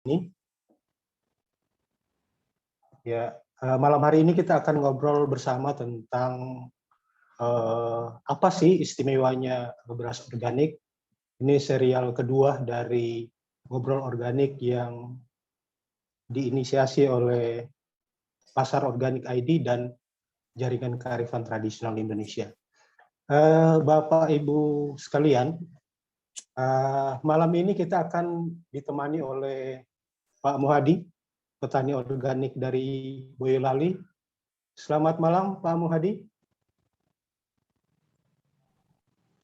ini. Ya, malam hari ini kita akan ngobrol bersama tentang apa sih istimewanya beras organik. Ini serial kedua dari Ngobrol Organik yang diinisiasi oleh Pasar Organik ID dan Jaringan Kearifan Tradisional Indonesia. Bapak Ibu sekalian, malam ini kita akan ditemani oleh Pak Muhadi, petani organik dari Boyolali. Selamat malam Pak Muhadi.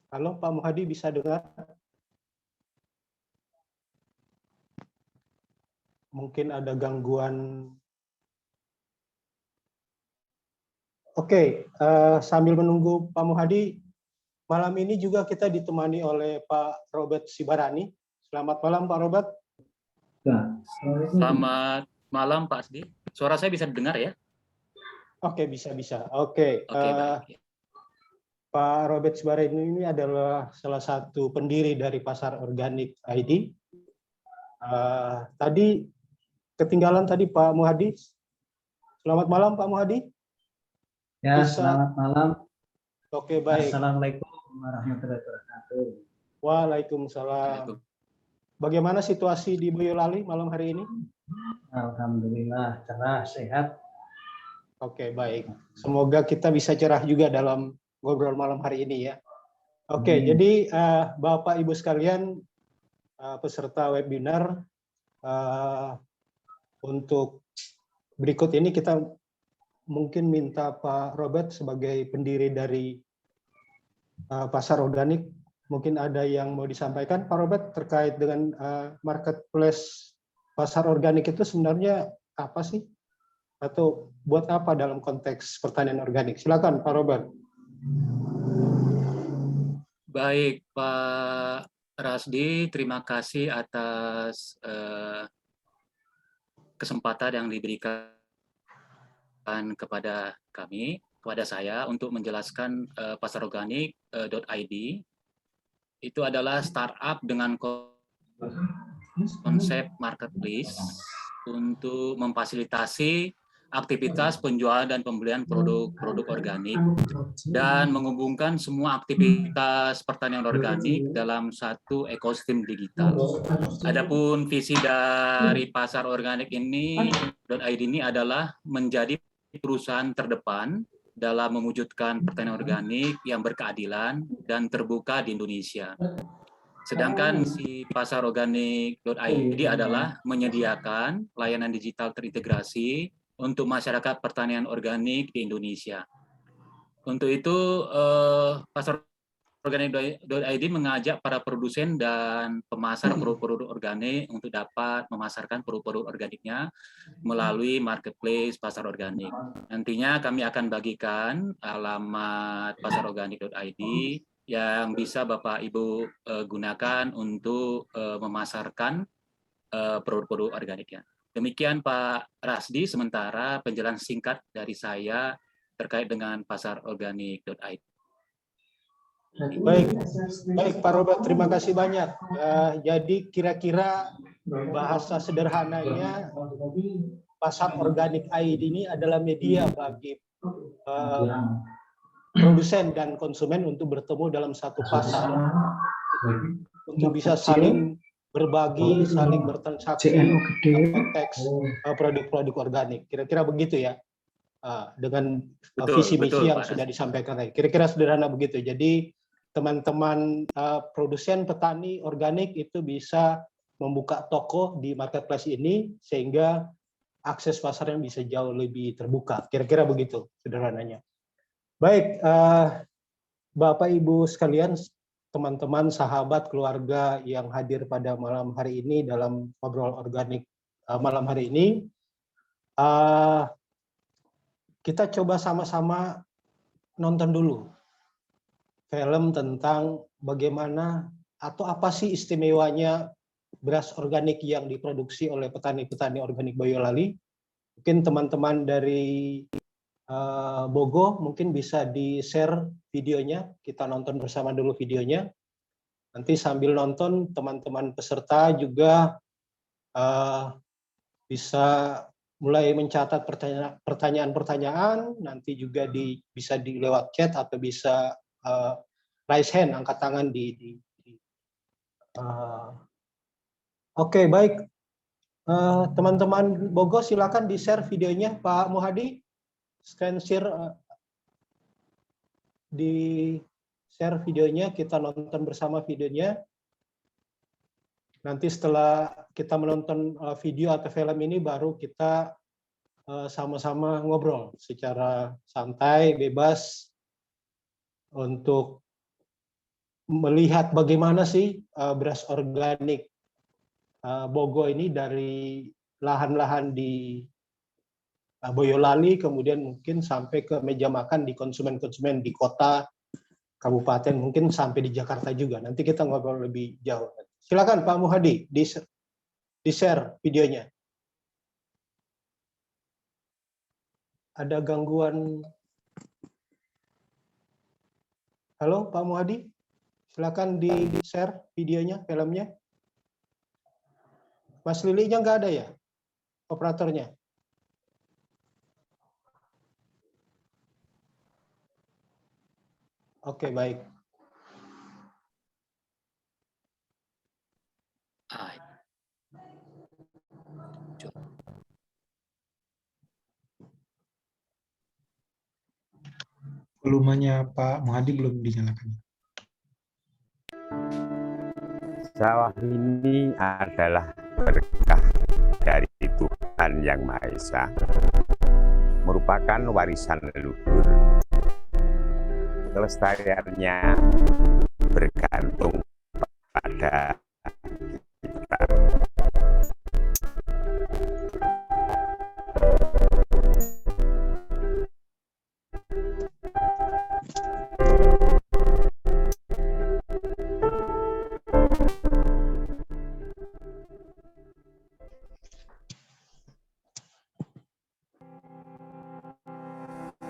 Halo Pak Muhadi, bisa dengar? Mungkin ada gangguan. Oke, sambil menunggu Pak Muhadi, malam ini juga kita ditemani oleh Pak Robert Sibarani. Selamat malam Pak Robert. Ya, selamat malam Pak Asdi. Suara saya bisa didengar ya? Oke, bisa. Oke, baik. Pak Robert Sibarani ini adalah salah satu pendiri dari Pasar Organik ID. Tadi ketinggalan tadi Pak Muhadi. Selamat malam Pak Muhadi. Ya, Bisa. selamat malam. Oke, baik. Assalamualaikum warahmatullahi wabarakatuh. Waalaikumsalam. Bagaimana situasi di Boyolali malam hari ini? Alhamdulillah, cerah, sehat. Oke, baik. Semoga kita bisa cerah juga dalam ngobrol malam hari ini ya. Oke, jadi Bapak Ibu sekalian, peserta webinar, untuk berikut ini kita mungkin minta Pak Robert sebagai pendiri dari Pasar Organik, mungkin ada yang mau disampaikan Pak Robert terkait dengan marketplace pasar organik itu sebenarnya apa sih? Atau buat apa dalam konteks pertanian organik? Silakan Pak Robert. Baik Pak Rasdi, terima kasih atas kesempatan yang diberikan kepada kami, kepada saya untuk menjelaskan pasarorganik.id. Itu adalah startup dengan konsep marketplace untuk memfasilitasi aktivitas penjualan dan pembelian produk organik dan menghubungkan semua aktivitas pertanian organik dalam satu ekosistem digital. Adapun visi dari pasar organik ini adalah menjadi perusahaan terdepan dalam mewujudkan pertanian organik yang berkeadilan dan terbuka di Indonesia. Sedangkan si pasar organik.id adalah menyediakan layanan digital terintegrasi untuk masyarakat pertanian organik di Indonesia. Untuk itu, pasar organik.id mengajak para produsen dan pemasar produk-produk organik untuk dapat memasarkan produk-produk organiknya melalui marketplace pasar organik. Nantinya kami akan bagikan alamat pasar organik.id yang bisa Bapak Ibu gunakan untuk memasarkan produk-produk organiknya. Demikian Pak Rasdi, sementara penjelasan singkat dari saya terkait dengan pasar organik.id. Baik Pak Robert, terima kasih banyak. Jadi kira-kira bahasa sederhananya pasar organik ID ini adalah media bagi produsen dan konsumen untuk bertemu dalam satu pasar untuk bisa saling berbagi, saling bertransaksi dalam konteks produk-produk organik. Kira-kira begitu ya, dengan visi misi yang sudah disampaikan tadi. Kira-kira sederhana begitu. Jadi teman-teman produsen petani organik itu bisa membuka toko di marketplace ini sehingga akses pasarnya bisa jauh lebih terbuka. Kira-kira begitu sederhananya. Baik, Bapak Ibu sekalian, teman-teman, sahabat, keluarga yang hadir pada malam hari ini dalam ngobrol organik malam hari ini, kita coba sama-sama nonton dulu film tentang bagaimana atau apa sih istimewanya beras organik yang diproduksi oleh petani-petani organik Boyolali. Mungkin teman-teman dari Bogo mungkin bisa di-share videonya, kita nonton bersama dulu videonya. Nanti sambil nonton teman-teman peserta juga bisa mulai mencatat pertanyaan-pertanyaan, nanti juga bisa lewat chat atau bisa raise hand, angkat tangan Oke, baik. Teman-teman Bogo, silakan di-share videonya, Pak Muhadi. Screen share, di-share videonya, kita nonton bersama videonya. Nanti setelah kita menonton video atau film ini, baru kita sama-sama ngobrol secara santai, bebas, untuk melihat bagaimana sih beras organik Bogo ini dari lahan-lahan di Boyolali, kemudian mungkin sampai ke meja makan di konsumen-konsumen di kota, kabupaten, mungkin sampai di Jakarta juga. Nanti kita ngobrol lebih jauh. Silakan Pak Muhadi, di-share videonya. Ada gangguan? Halo Pak Muhadi, silakan di-share videonya, filmnya. Mas Lilinya nggak ada ya, operatornya? Oke, baik. Volumenya Pak Muhadi belum dinyalakan. Sawah ini adalah berkah dari Tuhan Yang Maha Esa, merupakan warisan leluhur. Kelestariannya bergantung pada kita.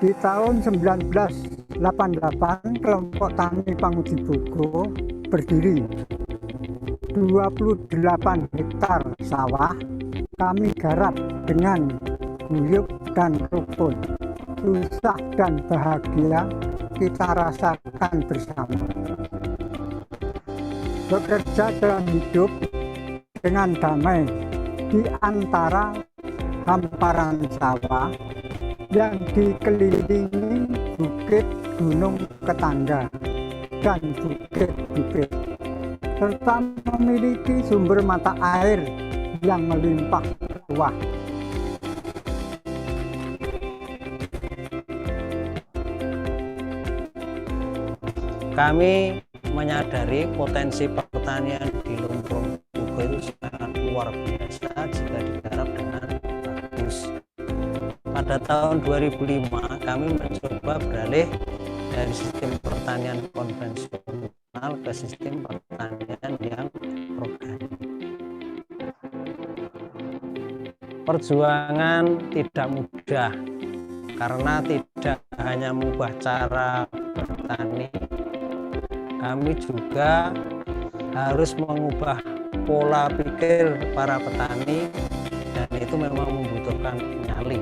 Di tahun 1988, kelompok tani Pangudi Bogo berdiri. 28 hektar sawah kami garap dengan guyub dan rukun. Susah dan bahagia kita rasakan bersama. Bekerja dan hidup dengan damai di antara hamparan sawah yang dikelilingi bukit gunung tetangga dan bukit-bukit, serta memiliki sumber mata air yang melimpah ruah. Kami menyadari potensi pertanian di Lumpur Bogo itu sangat luar biasa jika digarap dengan bagus. Pada tahun 2005 kami mencoba beralih dari sistem pertanian konvensional ke sistem pertanian yang organik. Perjuangan tidak mudah karena tidak hanya mengubah cara bertani, kami juga harus mengubah pola pikir para petani, dan itu memang membutuhkan nyali.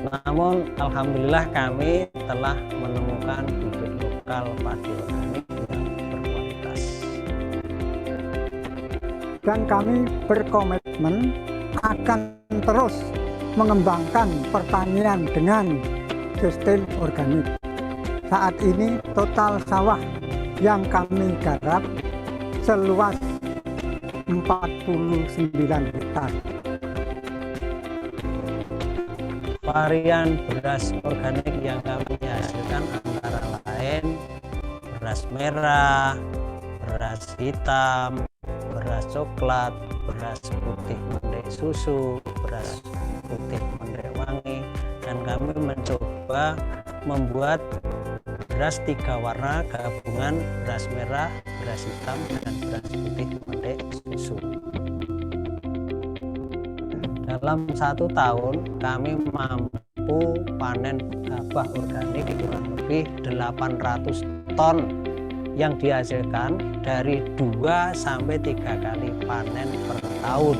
Namun alhamdulillah kami telah menemukan bibit lokal padi organik yang berkualitas. Dan kami berkomitmen akan terus mengembangkan pertanian dengan sistem organik. Saat ini total sawah yang kami garap seluas 49 hektar. Varian beras organik yang kami hasilkan antara lain beras merah, beras hitam, beras coklat, beras putih mendek susu, beras putih mendek wangi, dan kami mencoba membuat beras 3 warna gabungan beras merah, beras hitam, dan beras putih mendek susu. Dalam 1 tahun kami mampu panen gabah organik kurang lebih 800 ton yang dihasilkan dari 2 sampai 3 kali panen per tahun. tahun.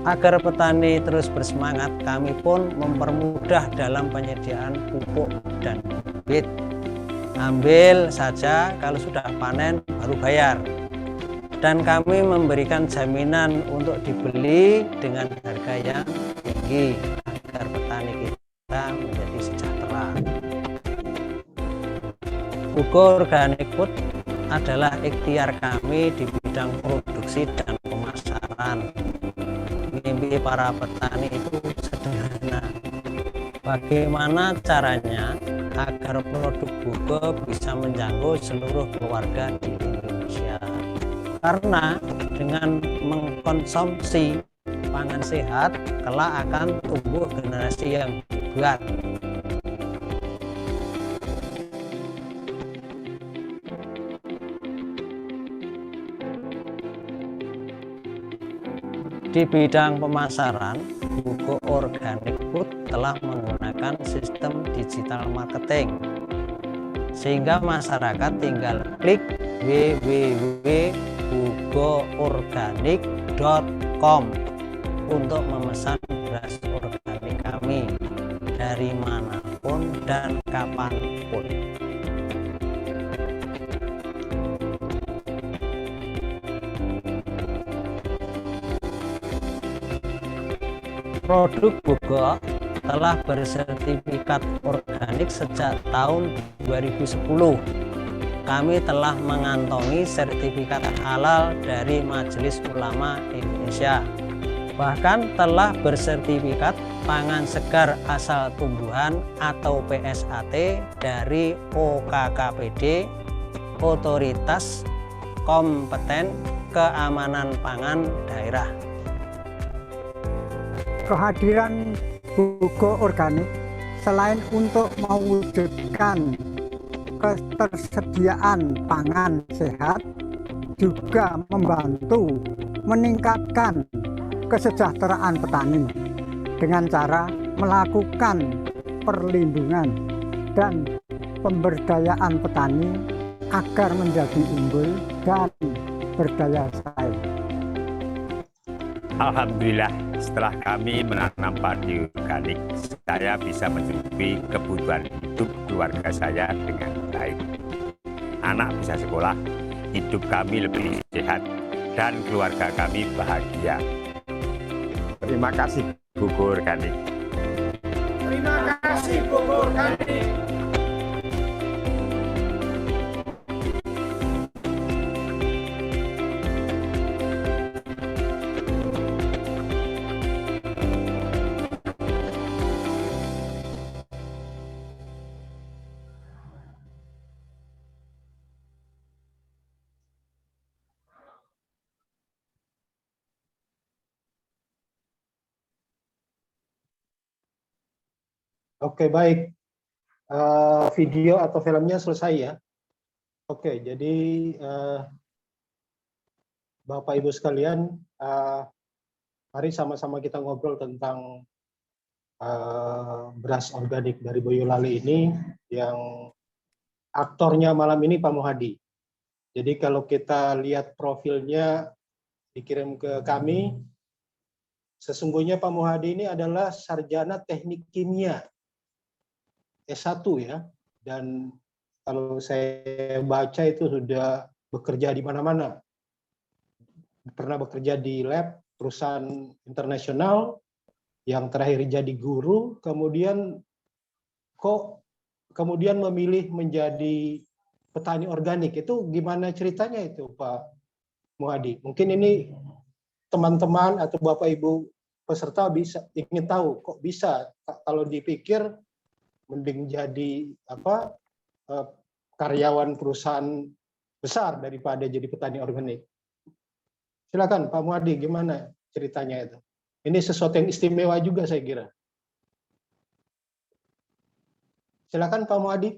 Agar petani terus bersemangat, kami pun mempermudah dalam penyediaan pupuk dan bibit. Ambil saja, kalau sudah panen baru bayar. Dan kami memberikan jaminan untuk dibeli dengan harga yang tinggi agar petani kita menjadi sejahtera. Buku Organic Food adalah ikhtiar kami di bidang produksi dan pemasaran. Mimpi para petani itu sederhana. Bagaimana caranya agar produk Bugo bisa menjangkau seluruh keluarga di Indonesia? Karena dengan mengkonsumsi pangan sehat, kelak akan tumbuh generasi yang hebat. Di bidang pemasaran, Bugo Organic Food telah menggunakan sistem digital marketing, sehingga masyarakat tinggal klik www.bugoorganic.com untuk memesan beras organik kami dari manapun dan kapanpun. Produk Bugo telah bersertifikat organik sejak tahun 2010. Kami telah mengantongi sertifikat halal dari Majelis Ulama Indonesia. Bahkan telah bersertifikat pangan segar asal tumbuhan atau PSAT dari OKKPD, Otoritas Kompeten Keamanan Pangan Daerah. Kehadiran Bugo Organik selain untuk mewujudkan ketersediaan pangan sehat, juga membantu meningkatkan kesejahteraan petani dengan cara melakukan perlindungan dan pemberdayaan petani agar menjadi unggul dan berdaya saing. Alhamdulillah, setelah kami menanam padi organik, saya bisa mencukupi kebutuhan hidup keluarga saya dengan baik. Anak bisa sekolah, hidup kami lebih sehat, dan keluarga kami bahagia. Terima kasih, Bugo Organik. Terima kasih, Bugo Organik. Oke, baik. Video atau filmnya selesai ya. Oke, jadi Bapak Ibu sekalian, mari sama-sama kita ngobrol tentang beras organik dari Boyolali ini, yang aktornya malam ini Pak Muhadi. Jadi kalau kita lihat profilnya dikirim ke kami, sesungguhnya Pak Muhadi ini adalah sarjana teknik kimia S1 ya, dan kalau saya baca itu sudah bekerja di mana-mana. Pernah bekerja di lab perusahaan internasional, yang terakhir jadi guru, kemudian memilih menjadi petani organik. Itu gimana ceritanya itu Pak Muhadi? Mungkin ini teman-teman atau Bapak Ibu peserta bisa ingin tahu kok bisa, kalau dipikir mending jadi karyawan perusahaan besar daripada jadi petani organik. Silakan Pak Muhadi, gimana ceritanya itu? Ini sesuatu yang istimewa juga saya kira. Silakan Pak Muhadi.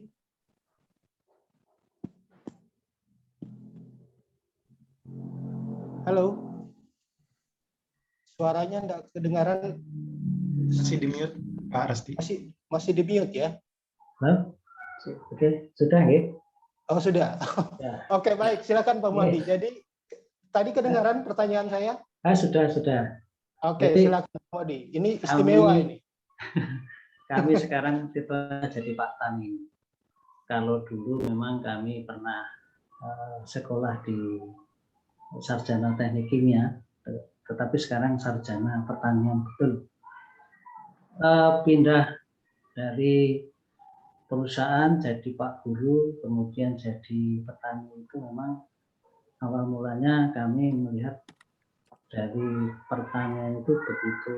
Halo. Suaranya enggak kedengaran. Masih di mute, Pak Rasti. Masih di mute ya? Halo? Oke, sudah ya? Oh sudah. Ya. Oke, baik, silakan Pak Muhadi. Jadi tadi kedengaran pertanyaan saya? Sudah. Oke, Jadi, silakan Pak Modi. Ini istimewa ini. Kami sekarang titelnya jadi Pak Tani. Kalau dulu memang kami pernah sekolah di sarjana teknik kimia, tetapi sekarang sarjana pertanian betul. Pindah dari perusahaan jadi Pak Guru, kemudian jadi petani itu memang awal mulanya kami melihat dari pertanian itu begitu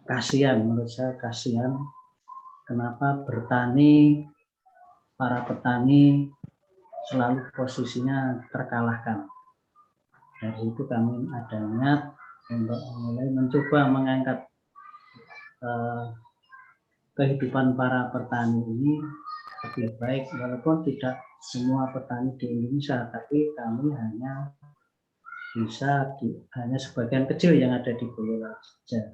kasihan, menurut saya kasihan. Kenapa para petani selalu posisinya terkalahkan. Dari itu kami ada niat untuk mulai mencoba mengangkat kehidupan para petani ini lebih baik, walaupun tidak semua petani di Indonesia, tapi kami hanya sebagian kecil yang ada di Boyolali saja.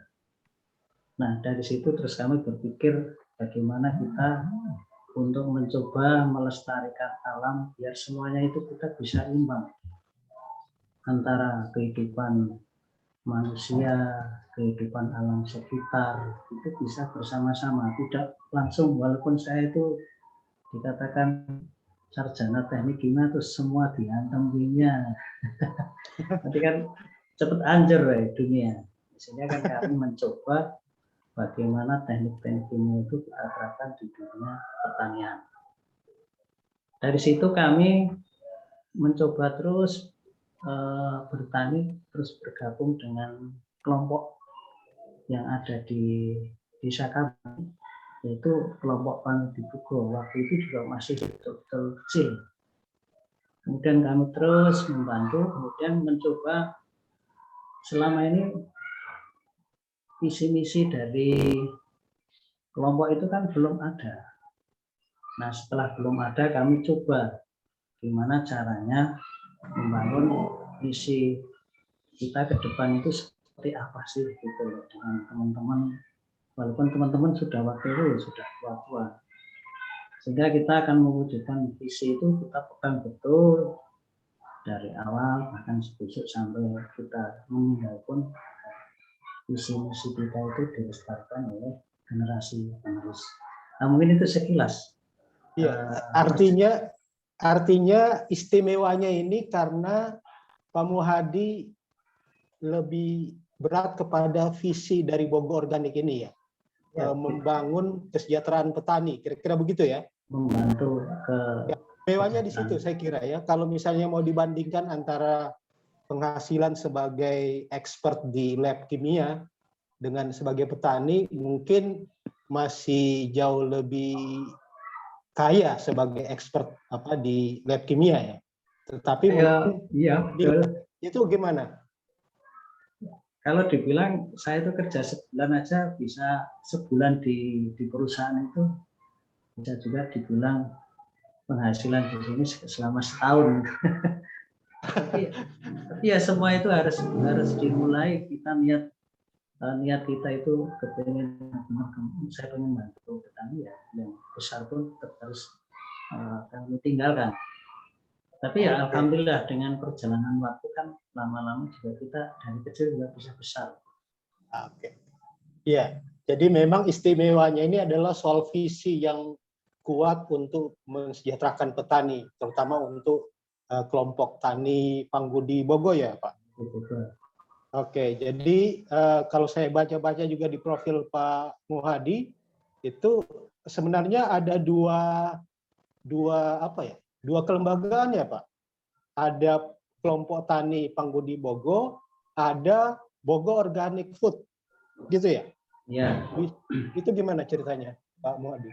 Nah, dari situ terus kami berpikir bagaimana kita untuk mencoba melestarikan alam biar semuanya itu kita bisa imbang antara kehidupan manusia, kehidupan alam sekitar, itu bisa bersama-sama, tidak langsung. Walaupun saya itu dikatakan sarjana teknik kimia terus semua dihantam kimia, nanti kan cepat hancur dunia. Sehingga kan kami mencoba bagaimana teknik-teknik kimia itu kita terapkan di dunia pertanian. Dari situ kami mencoba terus bertani, terus bergabung dengan kelompok yang ada di desa kami, yaitu kelompok Tani di Bugo. Waktu itu juga masih betul-betul kecil. Kemudian kami terus membantu, kemudian mencoba selama ini visi-misi dari kelompok itu kan belum ada. Nah, setelah belum ada, kami coba gimana caranya membangun visi kita ke depan itu seperti apa sih gitu loh, dengan teman-teman, walaupun teman-teman sudah waktu itu sudah tua-tua, sehingga kita akan mewujudkan visi itu kita pegang betul dari awal, bahkan sebesok sampai kita meninggal pun visi-misi kita itu dilestarikan oleh generasi penerus. Nah, mungkin itu sekilas. Iya, artinya istimewanya ini karena Pak Muhadi lebih berat kepada visi dari Bogor Organik ini ya, membangun kesejahteraan petani, kira-kira begitu ya? Membantu ke istimewanya di situ saya kira ya. Kalau misalnya mau dibandingkan antara penghasilan sebagai expert di lab kimia dengan sebagai petani, mungkin masih jauh lebih kaya sebagai expert di lab kimia ya. Tetapi itu gimana? Kalau dibilang saya itu kerja sebulan aja bisa sebulan di perusahaan itu, bisa juga dibilang penghasilan di sini selama setahun. tapi ya semua itu harus dimulai. Kita niat kita itu kepengen, saya pengen bantu petani ya, yang besar pun tetap harus kami tinggalkan. Tapi ya alhamdulillah dengan perjalanan waktu kan lama-lama juga kita dari kecil juga bisa besar. Oke. Iya, jadi memang istimewanya ini adalah soal visi yang kuat untuk mensejahterakan petani, terutama untuk kelompok tani Panggudi Bogo ya Pak? Oke, jadi kalau saya baca-baca juga di profil Pak Muhadi, itu sebenarnya ada dua kelembagaan ya Pak. Ada kelompok tani Panggudi Bogo, ada Bogo Organic Food, gitu ya? Ya. Itu gimana ceritanya Pak Muhadi?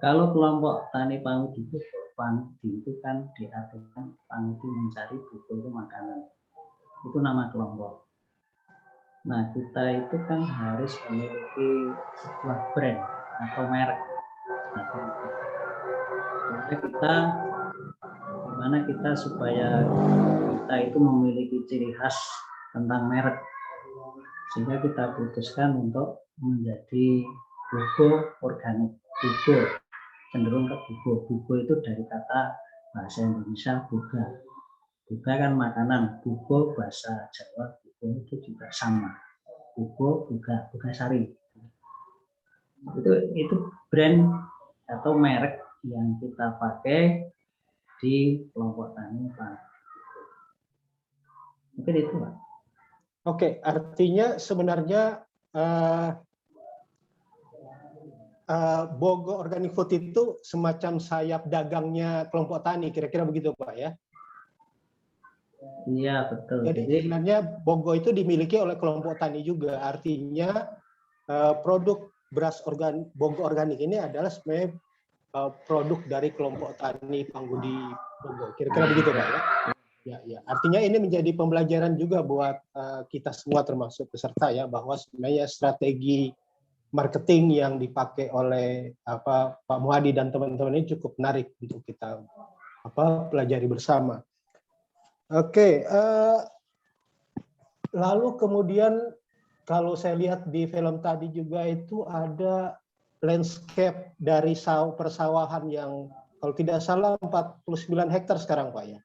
Kalau kelompok tani Panggudi itu kan diartikan Panggudi mencari buku itu makanan. Itu nama kelompok. Nah, kita itu kan harus memiliki sebuah brand atau merek. Gimana kita supaya kita itu memiliki ciri khas tentang merek, sehingga kita putuskan untuk menjadi Bogo Organik. Bogo cenderung ke Bogo. Bogo itu dari kata bahasa Indonesia boga. Buga kan makanan, bugo bahasa Jawa, bugo itu juga sama. Bugo, buga, buga sari. Itu brand atau merek yang kita pakai di kelompok tani Pak. Mungkin itu Pak. Oke, artinya sebenarnya Bogo Organic Food itu semacam sayap dagangnya kelompok tani, kira-kira begitu Pak ya? Iya betul. Jadi sebenarnya Bogo itu dimiliki oleh kelompok tani juga, artinya produk beras Bogo Organik ini adalah sebenarnya produk dari kelompok tani Panggudi Bogo, kira-kira begitu Pak ya? Ya, artinya ini menjadi pembelajaran juga buat kita semua termasuk peserta ya, bahwa sebenarnya strategi marketing yang dipakai oleh Pak Muhadi dan teman-teman ini cukup menarik untuk kita pelajari bersama. Oke, lalu kemudian kalau saya lihat di film tadi juga itu ada landscape dari persawahan yang kalau tidak salah 49 hektar sekarang Pak ya.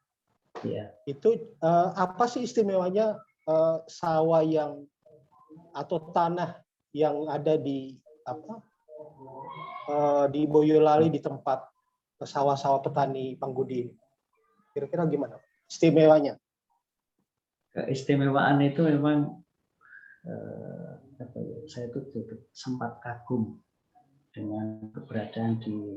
Iya. Itu apa sih istimewanya sawah yang atau tanah yang ada di di Boyolali di tempat sawah-sawah petani Panggudi ini? Kira-kira gimana istimewanya? Keistimewaan itu memang saya itu sempat kagum dengan keberadaan di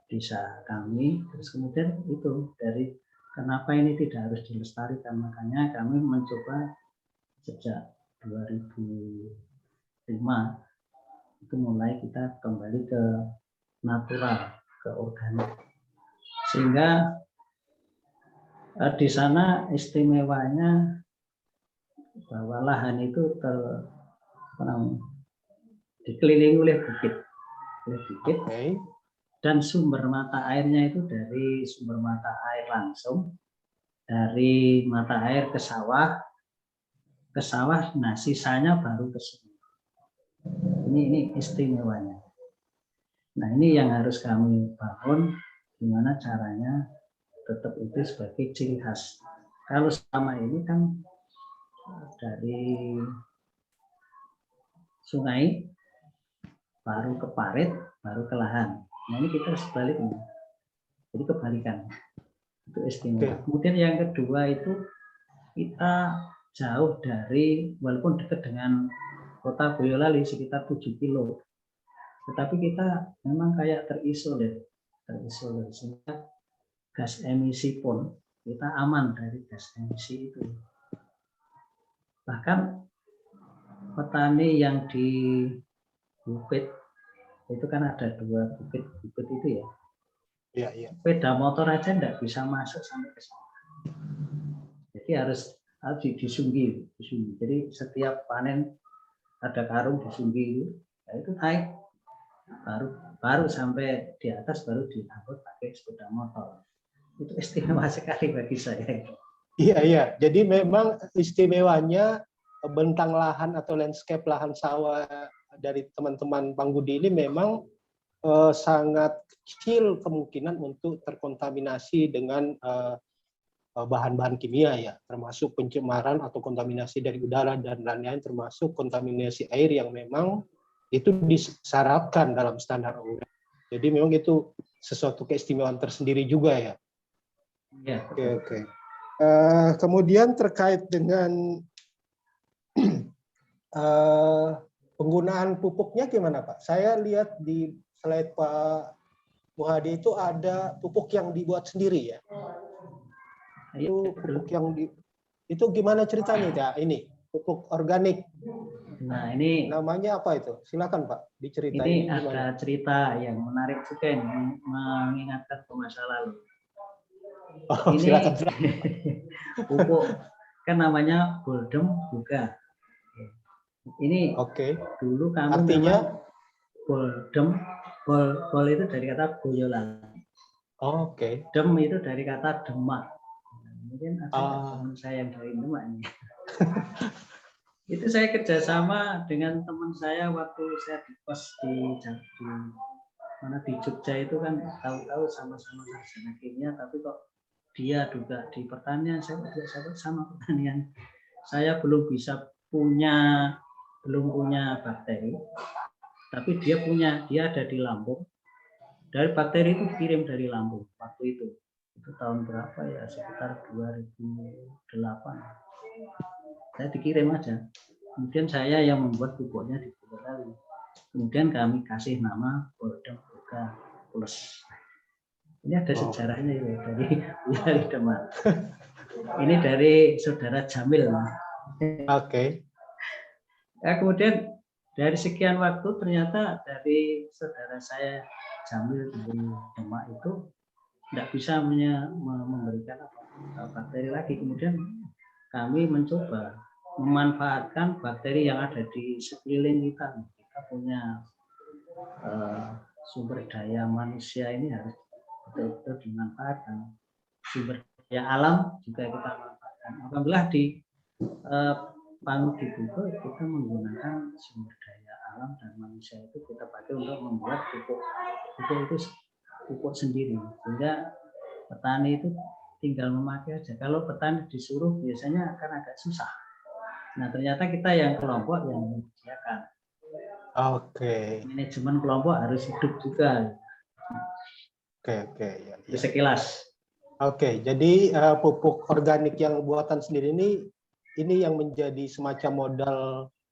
desa kami. Terus kemudian itu dari kenapa ini tidak harus dilestarikan, makanya kami mencoba sejak 2005 itu mulai kita kembali ke natural, ke organik, sehingga di sana istimewanya bahwa lahan itu dikelilingi oleh bukit, Okay. Dan sumber mata airnya itu dari sumber mata air langsung dari mata air ke sawah, nah sisanya baru ke sungai. Ini istimewanya. Nah ini yang harus kami bangun, gimana caranya tetap itu sebagai ciri khas. Kalau selama ini kan dari sungai baru ke parit, baru ke lahan. Nah ini kita sebaliknya, jadi kebalikan. Itu istimewa. Kemudian yang kedua itu kita jauh dari, walaupun dekat dengan kota Boyolali sekitar 7 kilo, tetapi kita memang kayak terisolir, sehingga gas emisi pun kita aman dari gas emisi itu. Bahkan petani yang di bukit itu kan ada 2 bukit itu ya. Iya. Sepeda motor aja enggak bisa masuk sampai ke sana. Jadi harus disunggi. Jadi setiap panen ada karung disunggi, nah itu naik baru sampai di atas baru diangkut pakai sepeda motor. Itu istimewa sekali bagi saya. Iya. Jadi memang istimewanya bentang lahan atau landscape lahan sawah dari teman-teman Panggudi ini memang sangat kecil kemungkinan untuk terkontaminasi dengan bahan-bahan kimia ya, termasuk pencemaran atau kontaminasi dari udara dan lain-lain, termasuk kontaminasi air yang memang itu disyaratkan dalam standar UNED. Jadi memang itu sesuatu keistimewaan tersendiri juga ya. Ya. Oke. Kemudian terkait dengan penggunaan pupuknya gimana Pak? Saya lihat di slide Pak Muhadi itu ada pupuk yang dibuat sendiri ya. Itu pupuk yang itu gimana ceritanya ya? Ini pupuk organik. Nah ini namanya apa itu? Silakan Pak diceritain. Ini ada cerita yang menarik juga ini, mengingatkan ke masa lalu. Oh, ini silakan. pupuk kan namanya Boldem Buga. Ini dulu kami artinya Boldem, bol itu dari kata boyolan. Dem itu dari kata demak. Mungkin ada teman saya yang dari Demak ini. Itu saya kerjasama dengan teman saya waktu saya di kos di Jogja itu kan tahu-tahu sama-sama sarjana kimia, tapi kok dia juga di pertanian, saya juga sama pertanian. Saya belum punya bakteri, tapi dia ada di Lampung. Dari bakteri itu dikirim dari Lampung waktu itu tahun berapa ya, sekitar 2008. Saya dikirim aja. Kemudian saya yang membuat pupuknya di Boyolali. Kemudian kami kasih nama Boldem Boga Plus. Ini ada sejarahnya ya dari Boyolali Demak. Ini dari saudara Jamil. Oke. Ya, kemudian dari sekian waktu ternyata dari saudara saya Jamil dari Demak itu tidak bisa memberikan bakteri lagi. Kemudian kami mencoba memanfaatkan bakteri yang ada di sekeliling kita. Kita punya sumber daya manusia ini harus betul-betul dimanfaatkan. Sumber daya alam juga kita manfaatkan. Alhamdulillah di Pangudi Buko kita menggunakan sumber daya alam dan manusia itu kita pakai untuk membuat pupuk itu pupuk sendiri, sehingga petani itu tinggal memakai aja. Kalau petani disuruh biasanya akan agak susah. Nah ternyata kita yang kelompok yang menyediakan. Oke. Manajemen kelompok harus hidup juga. Oke, ya. Sekilas. Oke, jadi pupuk organik yang buatan sendiri ini yang menjadi semacam modal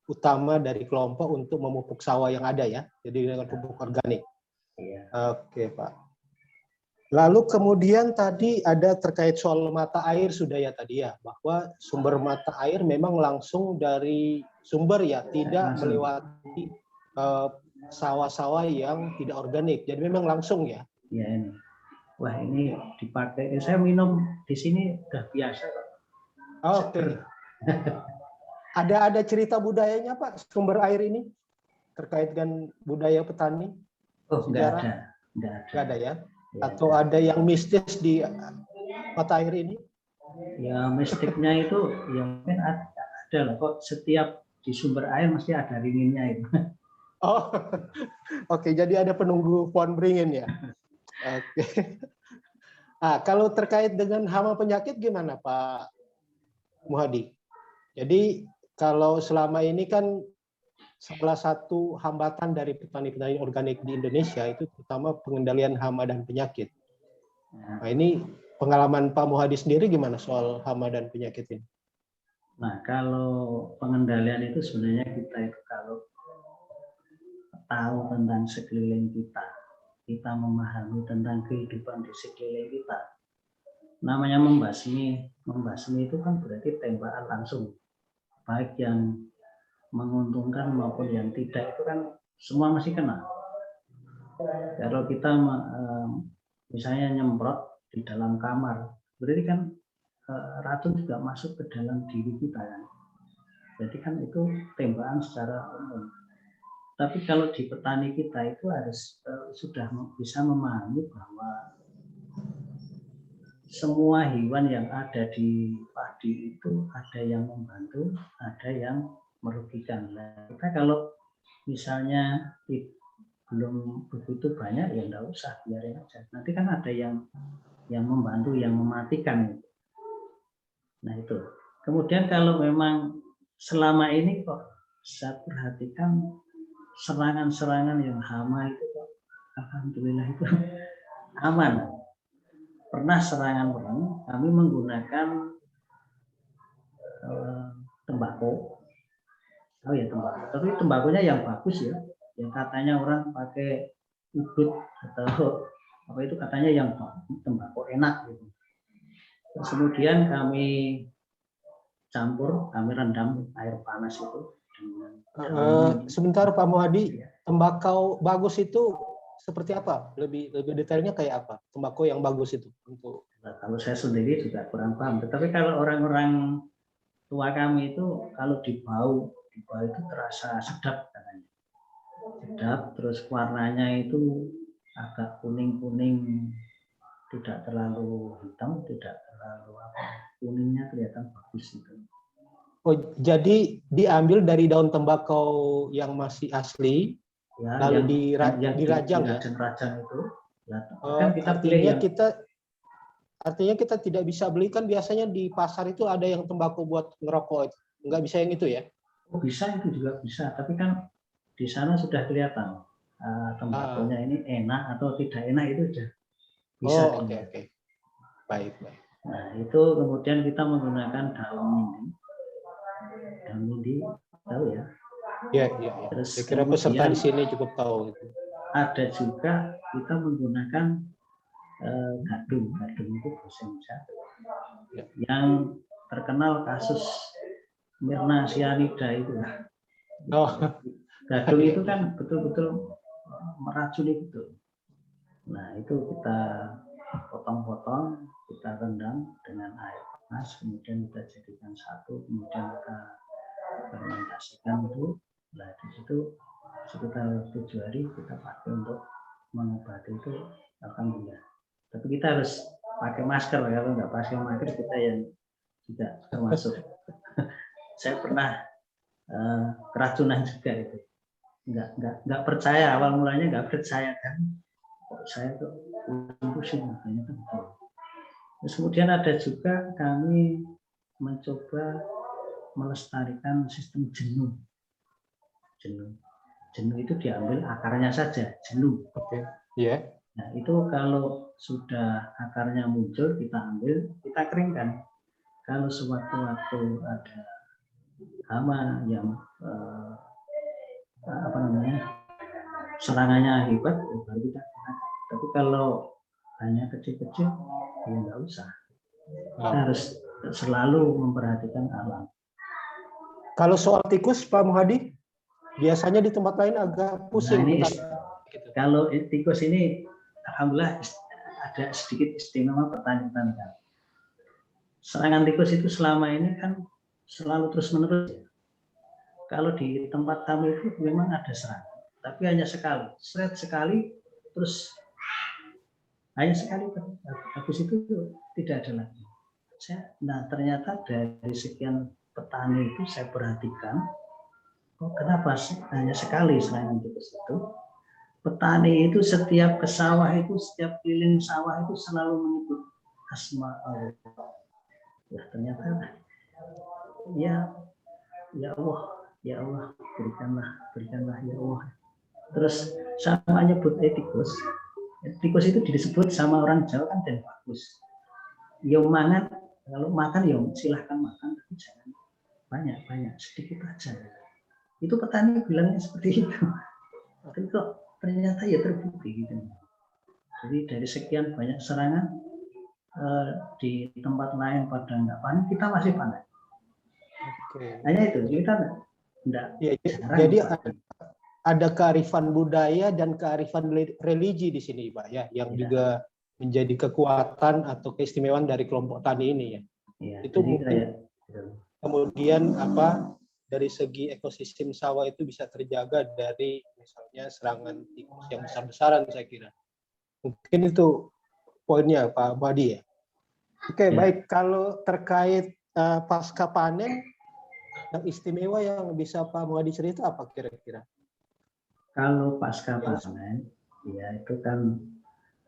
utama dari kelompok untuk memupuk sawah yang ada ya. Jadi dengan pupuk organik. Iya. Oke, Pak. Lalu kemudian tadi ada terkait soal mata air sudah ya tadi ya, bahwa sumber mata air memang langsung dari sumber ya, tidak melewati sawah-sawah yang tidak organik. Jadi memang langsung ya. Iya ini. Wah ini dipakai. Saya minum di sini udah biasa kok. Oke. Ada cerita budayanya Pak sumber air ini terkait dengan budaya petani? Oh enggak ada ya? Atau ada yang mistis di mata air ini? Ya mistiknya itu yang mungkin ada lah kok, setiap di sumber air mesti ada ringinnya itu. Oh, oke. Jadi ada penunggu pohon beringin ya. Oke. Nah, kalau terkait dengan hama penyakit gimana Pak Muhadi? Jadi kalau selama ini kan salah satu hambatan dari petani-petani organik di Indonesia itu terutama pengendalian hama dan penyakit. Nah ini pengalaman Pak Muhadi sendiri gimana soal hama dan penyakit ini? Nah kalau pengendalian itu sebenarnya kita itu kalau tahu tentang sekeliling kita memahami tentang kehidupan di sekeliling kita. Namanya membasmi itu kan berarti tembakan langsung. Baik yang menguntungkan maupun yang tidak itu kan semua masih kena. Kalau kita misalnya nyemprot di dalam kamar, berarti kan racun juga masuk ke dalam diri kita kan. Jadi kan itu tembakan secara umum. Tapi kalau di petani kita itu harus sudah bisa memahami bahwa semua hewan yang ada di padi itu ada yang membantu, ada yang merugikan. Nah, kita kalau misalnya belum begitu banyak ya enggak usah, biarin aja. Nanti kan ada yang membantu, yang mematikan. Nah itu. Kemudian kalau memang selama ini kok saya perhatikan serangan-serangan yang hama itu kok alhamdulillah itu aman. Pernah serangan kami menggunakan tembakau. Oh ya tembakau, tapi tembakunya yang bagus ya, yang katanya orang pakai udut atau apa itu katanya yang tembakau enak gitu. Terus kemudian kami kami rendam air panas itu dengan sebentar Pak Muhadi, tembakau bagus itu seperti apa? Lebih detailnya kayak apa? Tembakau yang bagus itu untuk kalau saya sendiri juga kurang paham, tetapi kalau orang-orang tua kami itu kalau dibau itu terasa sedap katanya. Sedap, terus warnanya itu agak kuning-kuning, tidak terlalu hitam, tidak terlalu kuningnya kelihatan bagus itu. Oh, jadi diambil dari daun tembakau yang masih asli, ya, lalu dirajang ya? Dirajang itu. Ya, kan kita pilih yang Artinya kita tidak bisa beli, kan biasanya di pasar itu ada yang tembakau buat ngerokok, nggak bisa yang itu ya? Bisa, itu juga bisa, tapi kan di sana sudah kelihatan tembakonya ini enak atau tidak enak, itu sudah bisa Oh, oke, dilihat. oke. Baik, baik. Nah, itu kemudian kita menggunakan daun mindi, tahu ya. Iya, iya, iya. Terus Saya kira peserta kemudian di sini cukup tahu itu. ada juga kita menggunakan gadung itu bahasa Indonesia, Ya. yang terkenal kasus Mirna cyanida itu. Oh, Gadung itu kan betul-betul meracuni betul. Nah, itu kita potong-potong, kita rendam dengan air panas, kemudian kita jadikan satu, kemudian kita fermentasikan itu. Nah, di situ sekitar 7 hari kita pakai untuk mengobati itu, alhamdulillah. Tapi kita harus pakai masker, kalau nggak pakai masker kita yang tidak termasuk. Saya pernah keracunan juga itu. Nggak percaya, awal mulanya nggak percaya kan. Kok saya tuh pusing, makanya kan. Terus kemudian ada juga kami mencoba melestarikan sistem jenuh. Jenuh itu diambil akarnya saja, jenuh. oke. Iya. Nah, itu kalau sudah akarnya muncul, kita ambil, kita keringkan. Kalau sewaktu-waktu ada hama yang serangannya hebat, baru kita gunakan. Tapi kalau hanya kecil-kecil, ya nggak usah. Kita harus selalu memperhatikan alam. Kalau soal tikus, Pak Muhadi, biasanya di tempat lain agak pusing. Nah, ini gitu. kalau tikus ini, alhamdulillah ada sedikit istimewa petani-petani. Serangan tikus itu selama ini kan selalu terus-menerus. Kalau di tempat kami itu memang ada serangan, tapi hanya sekali, terus hanya sekali, habis itu tidak ada lagi. Nah, ternyata dari sekian petani itu saya perhatikan, kenapa hanya sekali serangan tikus itu? Petani itu setiap ke sawah itu, setiap keliling sawah itu selalu menyebut asma Allah. Ya, ternyata ya Allah, berikanlah ya Allah. Terus sama nyebut tikus. Tikus itu disebut sama orang Jawa kan dan bagus. Ya mangan, kalau makan ya silahkan makan, tapi jangan banyak, sedikit aja. Itu petani bilangnya seperti itu. Tapi kok ternyata ya terbukti gitu. Jadi dari sekian banyak serangan di tempat lain pada nggak panen, kita masih panen. Oke. Hanya itu kita enggak. Ya, jadi ada kearifan budaya dan kearifan religi di sini, Pak, ya, yang juga menjadi kekuatan atau keistimewaan dari kelompok tani ini ya. Itu mungkin kemudian dari segi ekosistem sawah itu bisa terjaga dari misalnya serangan tikus yang besar-besaran, saya kira. Mungkin itu poinnya, Pak Badi ya. Oke, baik. Kalau terkait pasca panen, yang istimewa yang bisa Pak Muhadi cerita apa kira-kira? Kalau pasca panen, ya itu kan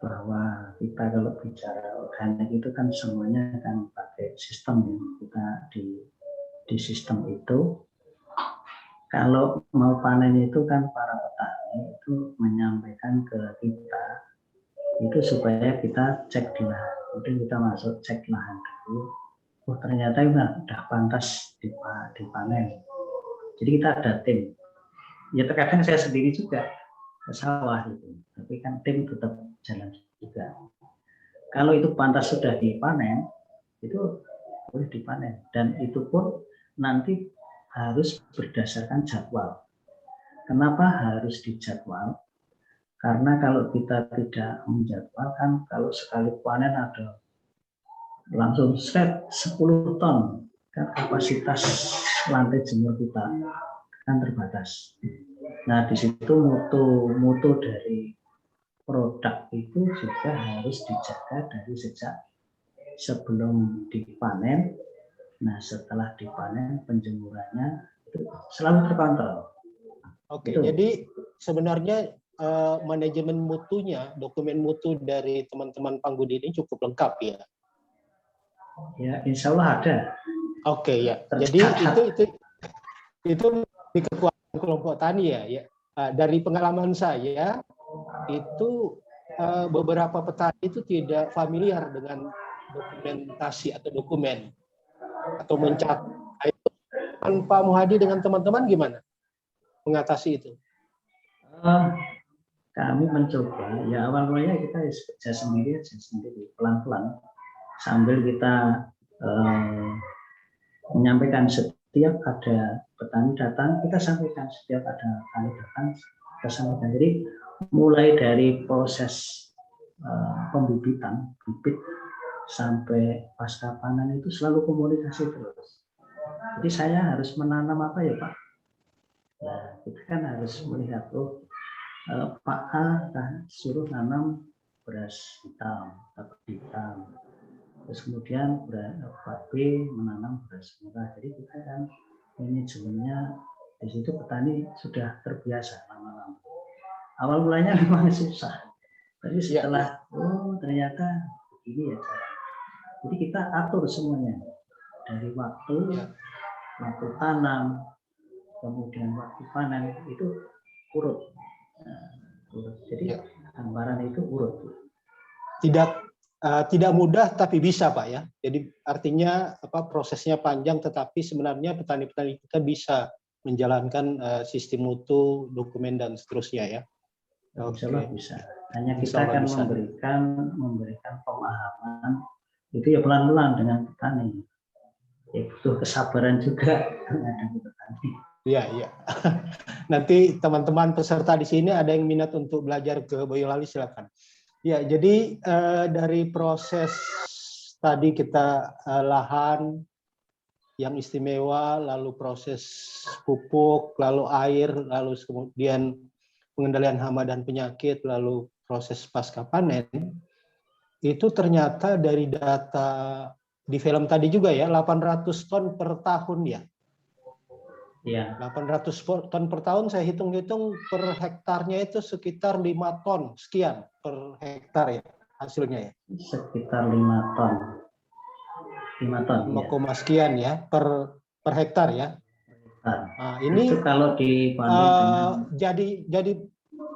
bahwa kita kalau bicara organik itu kan semuanya kan pakai sistem ya. Kita di sistem itu, kalau mau panen itu kan para petani itu menyampaikan ke kita itu supaya kita cek di lahan. Kemudian kita masuk cek lahan dulu. Oh, ternyata udah pantas dipanen. Jadi kita ada tim. Ya terkadang saya sendiri juga ke sawah gitu. Tapi kan tim tetap jalan juga. Kalau itu pantas sudah dipanen, itu boleh dipanen. Dan itu pun nanti harus berdasarkan jadwal. Kenapa harus dijadwal? Karena kalau kita tidak menjadwalkan, kalau sekali panen ada langsung 10 ton, kan kapasitas lantai jemur kita kan terbatas. Nah, di situ mutu dari produk itu juga harus dijaga dari sejak sebelum dipanen. Nah, setelah dipanen penjemurannya itu selalu terkontrol. Oke, jadi sebenarnya manajemen mutunya, dokumen mutu dari teman-teman Panggudi ini cukup lengkap ya. Ya, insya Allah ada. Oke ya. Jadi itu di kekuatan kelompok tani ya. Ya. Dari pengalaman saya itu beberapa petani itu tidak familiar dengan dokumentasi atau dokumen atau mencatat. Itu Pak Muhadi dengan teman-teman gimana mengatasi itu? Kami mencoba, ya awal mulanya kita kerja sendiri, pelan-pelan, sambil kita menyampaikan setiap ada petani datang, kita sampaikan, setiap ada petani datang, kita sampaikan. Jadi mulai dari proses pembibitan, bibit, sampai pasca panen itu selalu komunikasi terus. Jadi saya harus menanam apa ya Pak? Nah, kita kan harus melihat, Pak A kan suruh nanam beras hitam, hitam. Terus kemudian Pak B menanam beras merah. Jadi kita kan manajemennya di situ petani sudah terbiasa lama-lama. Awal mulanya memang susah. Tapi setelah ternyata begini ya cara. Jadi kita atur semuanya dari waktu tanam, kemudian waktu panen itu urut. Urut. Jadi gambaran itu urut. Tidak mudah tapi bisa Pak ya. Jadi artinya prosesnya panjang tetapi sebenarnya petani-petani kita bisa menjalankan sistem mutu, dokumen dan seterusnya ya. Insya Allah bisa. Hanya kita akan memberikan pemahaman itu ya pelan-pelan dengan petani. Ya, butuh kesabaran juga dengan petani. Iya. Nanti teman-teman peserta di sini ada yang minat untuk belajar ke Boyolali silakan. Ya, jadi dari proses tadi kita lahan yang istimewa, lalu proses pupuk, lalu air, lalu kemudian pengendalian hama dan penyakit, lalu proses pasca panen, itu ternyata dari data di film tadi juga ya, 800 ton per tahun ya. Ya. 800 ton per tahun saya hitung-hitung per hektarnya itu sekitar 5 ton sekian per hektar ya hasilnya ya. Sekitar 5 ton. 5 ton. 5, sekian ya per hektar ya. Nah, ini itu kalau dibanding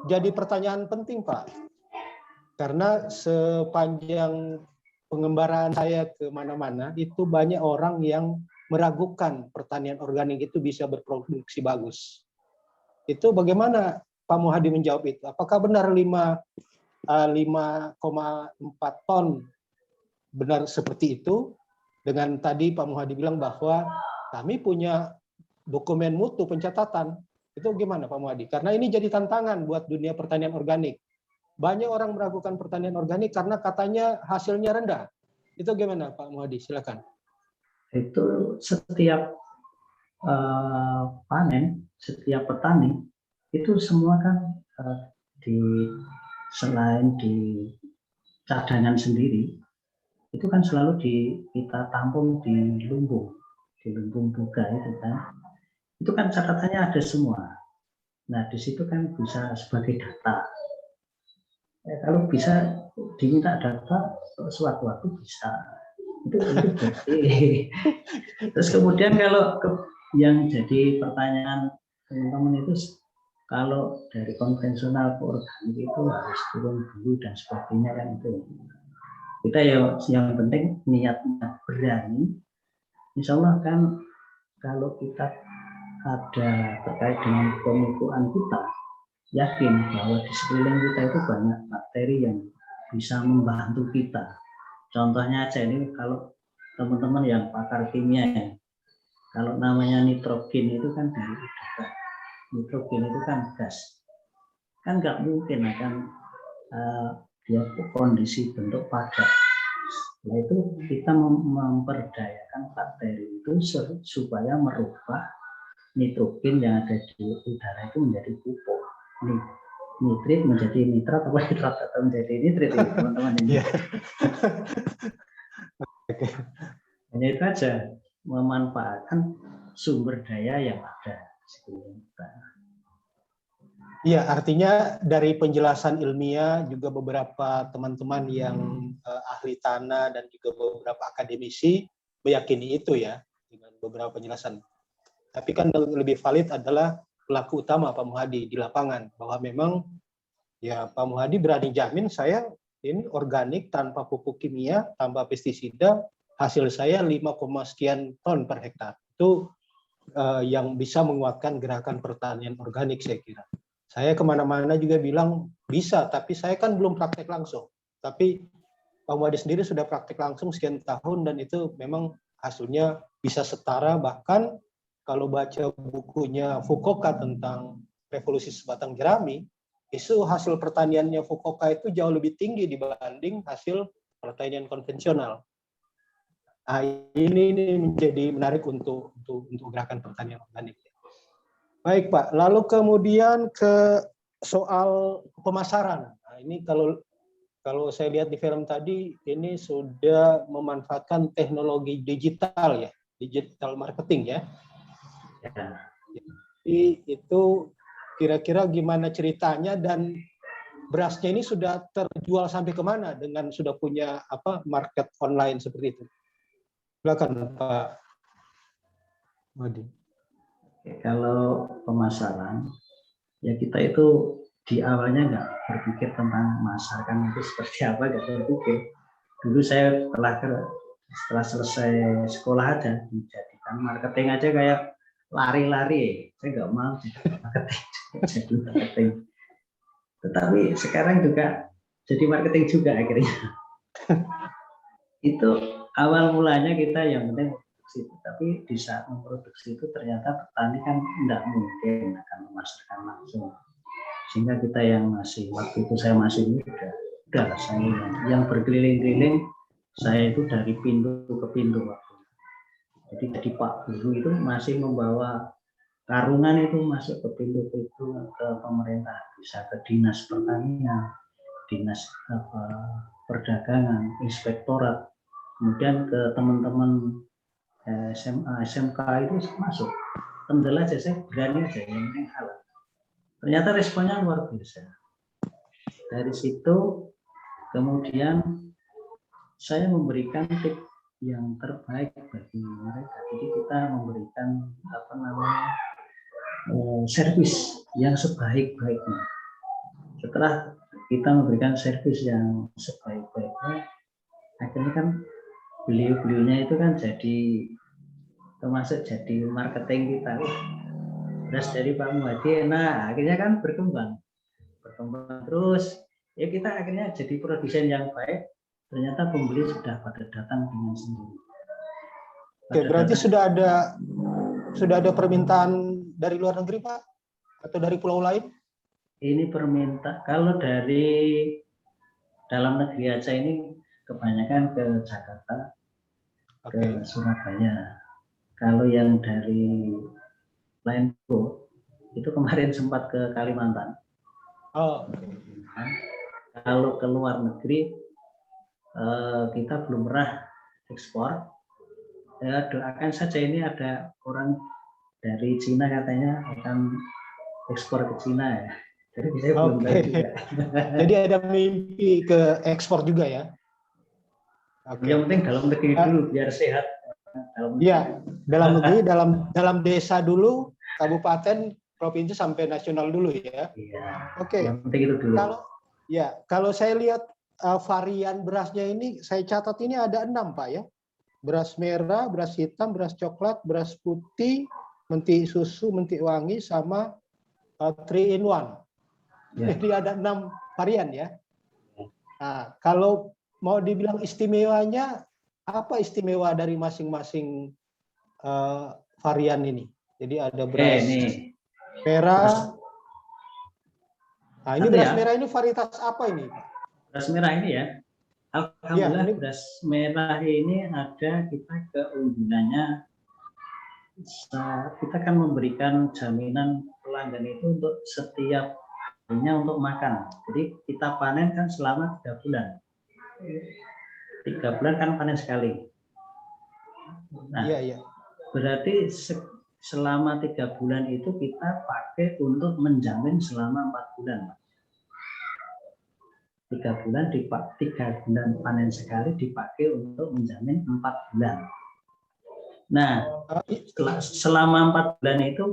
jadi pertanyaan penting Pak. Karena sepanjang pengembaraan saya ke mana-mana itu banyak orang yang meragukan pertanian organik itu bisa berproduksi bagus. Itu bagaimana Pak Muhadi menjawab itu? Apakah benar 5,4 ton benar seperti itu? Dengan tadi Pak Muhadi bilang bahwa kami punya dokumen mutu pencatatan. Itu gimana Pak Muhadi? Karena ini jadi tantangan buat dunia pertanian organik. Banyak orang meragukan pertanian organik karena katanya hasilnya rendah. Itu gimana Pak Muhadi? Silakan. Itu setiap panen, setiap petani itu semua kan selain di cadangan sendiri itu kan selalu kita tampung di lumbung buga itu kan catatannya ada semua. Nah di situ kan bisa sebagai data. Kalau bisa diminta data sewaktu-waktu bisa. Itu berarti. Terus kemudian kalau yang jadi pertanyaan teman-teman itu kalau dari konvensional ke organik itu harus turun dulu dan sebagainya kan itu. Kita ya yang penting niatnya berani. Insya Allah kan kalau kita ada terkait dengan pemupukan kita, yakin bahwa di sekeliling kita itu banyak bakteri yang bisa membantu kita. Contohnya aja ini kalau teman-teman yang pakar kimia, kalau namanya nitrogen itu kan dari udara. Nitrogen itu kan gas. Kan nggak mungkin akan dia kondisi bentuk padat. Nah itu kita memperdayakan bakteri itu supaya merubah nitrogen yang ada di udara itu menjadi pupuk. Nitrit menjadi nitrat atau nitrat atau menjadi nitrit ini teman-teman ini. Hanya itu aja, memanfaatkan sumber daya yang ada. Iya, artinya dari penjelasan ilmiah juga beberapa teman-teman yang ahli tanah dan juga beberapa akademisi meyakini itu ya dengan beberapa penjelasan. Tapi kan lebih valid adalah pelaku utama Pak Muhadi di lapangan bahwa memang ya Pak Muhadi berani jamin saya ini organik tanpa pupuk kimia, tanpa pestisida, hasil saya 5, sekian ton per hektar. Itu yang bisa menguatkan gerakan pertanian organik saya kira. Saya kemana-mana juga bilang bisa, tapi saya kan belum praktek langsung. Tapi Pak Muhadi sendiri sudah praktek langsung sekian tahun dan itu memang hasilnya bisa setara, bahkan kalau baca bukunya Fukuoka tentang revolusi sebatang jerami, isu hasil pertaniannya Fukuoka itu jauh lebih tinggi dibanding hasil pertanian konvensional. Nah, ini menjadi menarik untuk gerakan pertanian organik. Baik Pak, lalu kemudian ke soal pemasaran. Nah, ini kalau saya lihat di film tadi, ini sudah memanfaatkan teknologi digital ya, digital marketing ya. Jadi itu kira-kira gimana ceritanya dan berasnya ini sudah terjual sampai kemana dengan sudah punya market online seperti itu? Silakan Pak Muhadi. Kalau pemasaran, ya kita itu di awalnya nggak berpikir tentang memasarkan itu seperti apa, nggak berpikir. Dulu saya setelah selesai sekolah aja dijadikan marketing aja kayak lari-lari. Saya nggak mau jadi marketing. Tetapi sekarang juga jadi marketing juga akhirnya. Itu awal mulanya kita yang penting tapi di saat memproduksi itu ternyata petani kan tidak mungkin akan memasarkan langsung, sehingga kita yang masih waktu itu saya masih muda, udah saya yang berkeliling-keliling, saya itu dari pintu ke pintu waktu itu. Jadi Pak Guru itu masih membawa karungan itu masuk ke pintu-pintu ke pemerintah, bisa ke dinas pertanian, dinas perdagangan, inspektorat, kemudian ke teman-teman SMA, SMK itu masuk. Tendel aja, saya berani aja, yang penting halal. Ternyata responnya luar biasa. Dari situ kemudian saya memberikan tip yang terbaik bagi mereka. Jadi kita memberikan servis yang sebaik-baiknya. Setelah kita memberikan servis yang sebaik-baiknya, akhirnya kan beliau-beliaunya itu kan jadi termasuk jadi marketing kita. Beras dari Pak Muhadi, nah akhirnya kan berkembang terus. Ya kita akhirnya jadi produsen yang baik. Ternyata pembeli sudah pada datang dengan sendiri. Oke, berarti sudah ada permintaan dari luar negeri Pak atau dari pulau lain? Ini permintaan kalau dari dalam negeri aja ini kebanyakan ke Jakarta, ke Surabaya. Kalau yang dari lain itu kemarin sempat ke Kalimantan. Kalau ke luar negeri kita belum pernah ekspor. Ya, doakan saja, ini ada orang dari Cina katanya akan ekspor ke Cina ya. Jadi saya belum tahu juga. Jadi ada mimpi ke ekspor juga ya? Yang penting dalam negeri dulu biar sehat. Iya, dalam negeri, dalam desa dulu, kabupaten, provinsi sampai nasional dulu ya. Iya. Oke. Yang penting itu dulu. Kalau saya lihat varian berasnya ini, saya catat ini ada 6 Pak ya. Beras merah, beras hitam, beras coklat, beras putih, menti susu, menti wangi, sama 3 in 1. Ya. Jadi ada 6 varian ya. Nah, kalau mau dibilang istimewanya, apa istimewa dari masing-masing varian ini? Jadi ada beras merah. Nah, ini beras merah ini varietas apa ini? Beras merah ini ya. Alhamdulillah ya, beras merah ini ada kita keunggulannya. Kita kan memberikan jaminan pelanggan itu untuk setiap harinya untuk makan. Jadi kita panen kan selama 3 bulan. 3 bulan kan panen sekali. Nah, berarti selama 3 bulan itu kita pakai untuk menjamin selama 4 bulan. 3 bulan 3 bulan panen sekali dipakai untuk menjamin 4 bulan. Nah, selama 4 bulan itu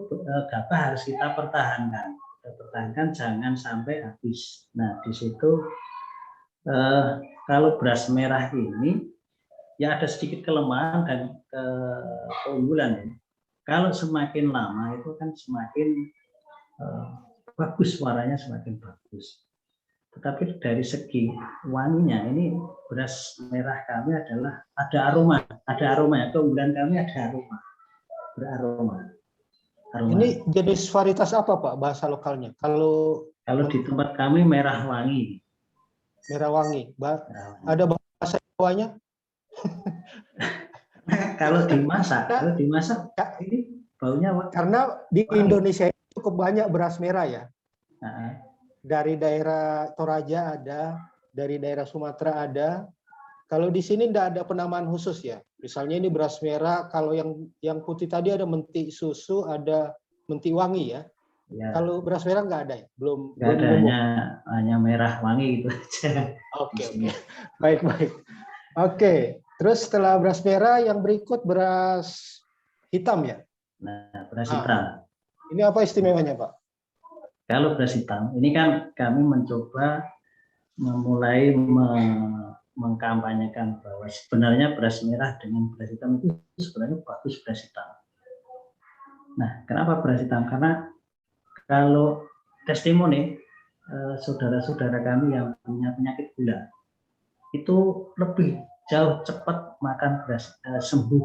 gabah harus kita pertahankan. Kita pertahankan jangan sampai habis. Nah, di situ kalau beras merah ini ya ada sedikit kelemahan dan keunggulan. Kalau semakin lama itu kan semakin bagus, warnanya semakin bagus. Tetapi dari segi wanginya ini beras merah kami adalah ada aroma. Keunggulan kami ada aroma, beraroma. Ini jenis varietas apa Pak bahasa lokalnya? Kalau di tempat kami merah wangi. Merah wangi. Ada bahasa Jawanya? Kalau dimasak ini baunya karena di Indonesia itu cukup banyak beras merah ya. Dari daerah Toraja ada, dari daerah Sumatera ada. Kalau di sini tidak ada penamaan khusus ya. Misalnya ini beras merah, kalau yang putih tadi ada menti susu, ada menti wangi ya. Ya. Kalau beras merah nggak ada ya? Belum ada, hanya merah wangi gitu aja. Oke. Baik. Oke. Terus setelah beras merah yang berikut beras hitam ya? Nah, beras hitam. Ini apa istimewanya Pak? Kalau beras hitam, ini kan kami mencoba memulai mengkampanyekan bahwa sebenarnya beras merah dengan beras hitam itu sebenarnya bagus beras hitam. Nah, kenapa beras hitam? Karena kalau testimoni saudara-saudara kami yang punya penyakit gula itu lebih jauh cepat makan beras sembuh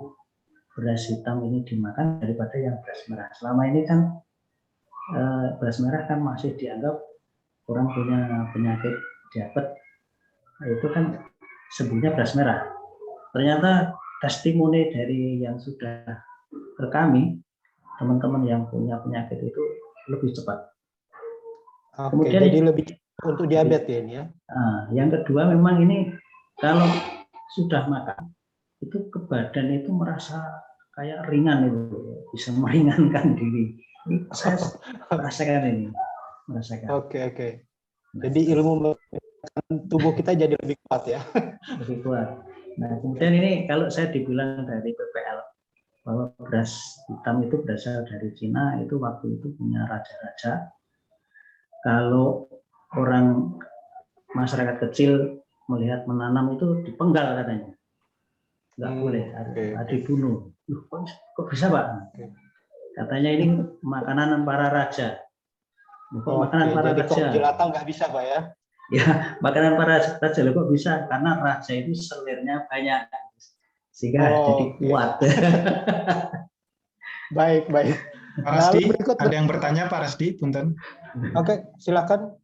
beras hitam ini dimakan daripada yang beras merah. Selama ini kan beras merah kan masih dianggap orang punya penyakit diabetes, itu kan sembuhnya beras merah. Ternyata testimoni dari yang sudah ke kami, teman-teman yang punya penyakit itu lebih cepat. Kemudian jadi lebih untuk diabetes ya ini ya. Yang kedua memang ini kalau sudah makan itu ke badan itu merasa kayak ringan itu, bisa meringankan diri. Saya merasakan. Oke. Jadi ilmu tubuh kita jadi lebih kuat ya. Lebih kuat. Nah, kemudian ini kalau saya dibilang dari PPL bahwa beras hitam itu berasal dari Cina, itu waktu itu punya raja-raja. Kalau orang masyarakat kecil melihat menanam itu dipenggal katanya. Nggak boleh, dibunuh. Kok bisa Pak? Katanya ini makanan para raja. Makanan para raja. Jelata nggak bisa Pak ya? Ya, makanan para raja kok bisa? Karena raja itu selirnya banyak, sehingga jadi kuat. Baik. Pak Rasdi, ada yang bertanya Pak Rasdi, punten. Oke, silakan.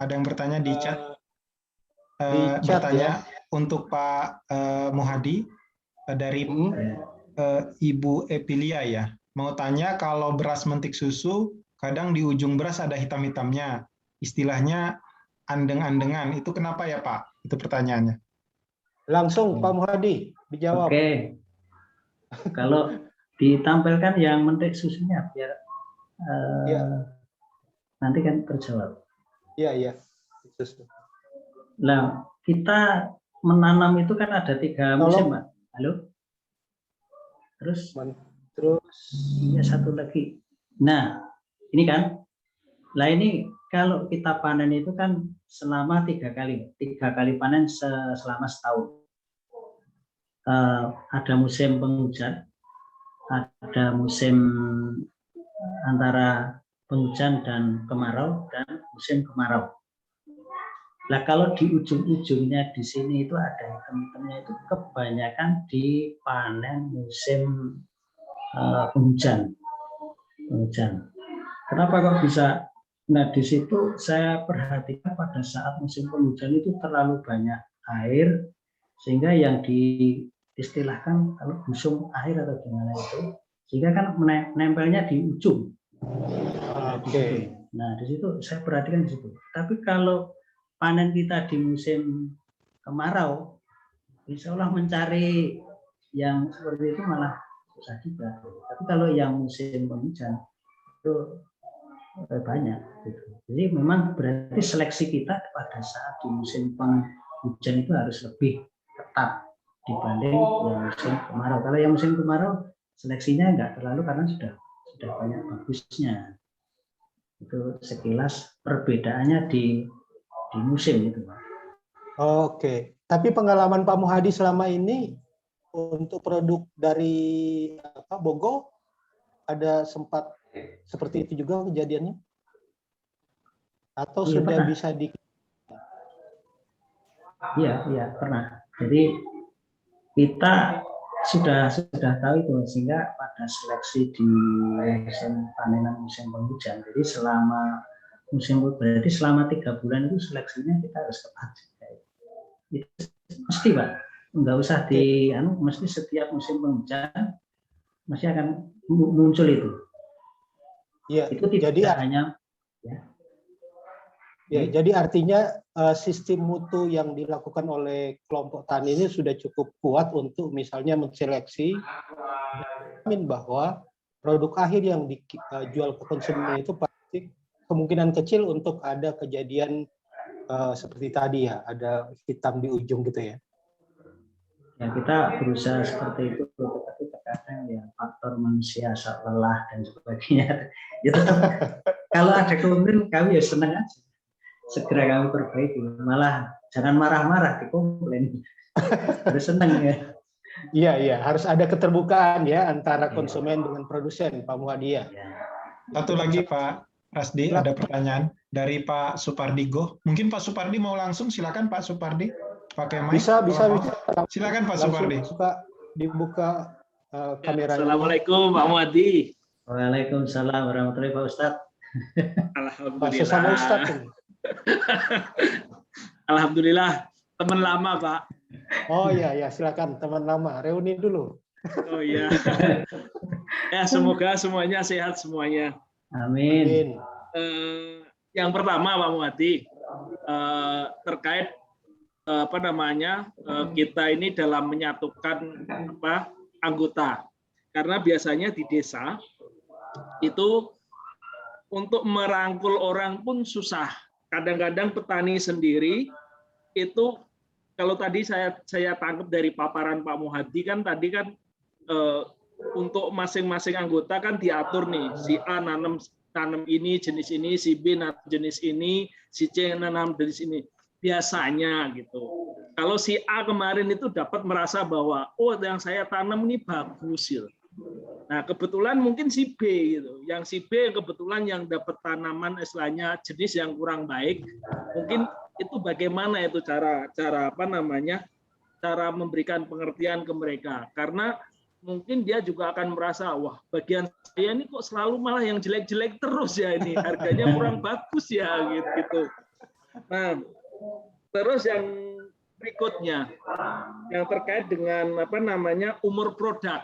Ada yang bertanya di chat. Bertanya untuk Pak Muhadi dari Ibu Epilia ya. Mau tanya kalau beras mentik susu, kadang di ujung beras ada hitam-hitamnya. Istilahnya andeng-andengan. Itu kenapa ya Pak? Itu pertanyaannya. Langsung Pak Muhadi dijawab. Oke. Kalau ditampilkan yang mentik susunya biar nanti kan terjawab. Iya. Nah, kita menanam itu kan ada 3 musim, Pak. Halo? Terus ya satu lagi. Nah, ini kan. Nah, ini kalau kita panen itu kan selama 3 kali. 3 kali panen selama setahun. Ada musim penghujan, ada musim antara penghujan dan kemarau, dan musim kemarau. Nah, kalau di ujung-ujungnya di sini itu ada hitam-hitamnya itu kebanyakan dipanen musim penghujan. Kenapa kok bisa? Nah, di situ saya perhatikan pada saat musim penghujan itu terlalu banyak air, sehingga yang diistilahkan kalau busung air atau gimana itu, sehingga kan menempelnya di ujung. Oke. Nah, di situ saya perhatikan di situ. Tapi kalau panen kita di musim kemarau, insya Allah mencari yang seperti itu malah susah juga. Tapi kalau yang musim penghujan itu banyak. Gitu. Jadi memang berarti seleksi kita pada saat di musim penghujan itu harus lebih ketat dibanding yang musim kemarau. Kalau yang musim kemarau seleksinya enggak terlalu karena sudah banyak bagusnya. Itu sekilas perbedaannya di musim itu, Pak. Oke, tapi pengalaman Pak Muhadi selama ini untuk produk dari Bogo ada sempat seperti itu juga kejadiannya? Atau Iya, sudah pernah. bisa di... Iya, pernah. Jadi kita sudah tahu itu sehingga pada seleksi di musim panenan musim penghujan. Jadi berarti selama 3 bulan itu seleksinya kita harus ketat. Itu mesti, Pak. Enggak usah mesti setiap musim penghujan mesti akan muncul itu. Ya, Itu tidak hanya jadi artinya sistem mutu yang dilakukan oleh kelompok tani ini sudah cukup kuat untuk misalnya menseleksi bahwa produk akhir yang dijual ke konsumen itu pasti kemungkinan kecil untuk ada kejadian seperti tadi ya, ada hitam di ujung gitu ya. Ya, kita berusaha seperti itu, tetapi terkadang ya faktor manusia lelah dan sebagainya. Itu kalau ada komplain kami ya senang aja. Segera kami perbaiki. Malah jangan marah-marah dikomplain. Harus senang ya. Iya, harus ada keterbukaan ya antara konsumen dengan produsen, Pak Muhadi ya. Satu lagi Pak Rasdi, ada pertanyaan dari Pak Supardigo. Mungkin Pak Supardi mau langsung, silakan Pak Supardi. Pakai mic. Bisa. Silakan Pak Supardi. Suka dibuka kameranya. Assalamualaikum Pak Muhadi. Waalaikumsalam warahmatullahi wabarakatuh, Pak Ustadz. Alhamdulillah. Sesama Ustadz ini. Alhamdulillah, teman lama Pak. Oh iya, silakan teman lama, reuni dulu. Oh iya. Ya semoga semuanya sehat semuanya. Amin. Yang pertama Pak Muhadi, terkait kita ini dalam menyatukan anggota, karena biasanya di desa itu untuk merangkul orang pun susah. Kadang-kadang petani sendiri itu, kalau tadi saya tangkap dari paparan Pak Muhadi kan tadi kan untuk masing-masing anggota kan diatur nih, si A nanam ini jenis ini, si B nanam jenis ini, si C nanam jenis ini. Biasanya gitu. Kalau si A kemarin itu dapat merasa bahwa yang saya tanam ini bagus gitu. Nah, kebetulan mungkin si B gitu. Yang si B kebetulan yang dapat tanaman istilahnya jenis yang kurang baik. Mungkin itu bagaimana itu cara memberikan pengertian ke mereka. Karena mungkin dia juga akan merasa, wah bagian saya ini kok selalu malah yang jelek-jelek terus ya ini. Harganya kurang bagus ya gitu. Nah, terus yang berikutnya yang terkait dengan umur produk.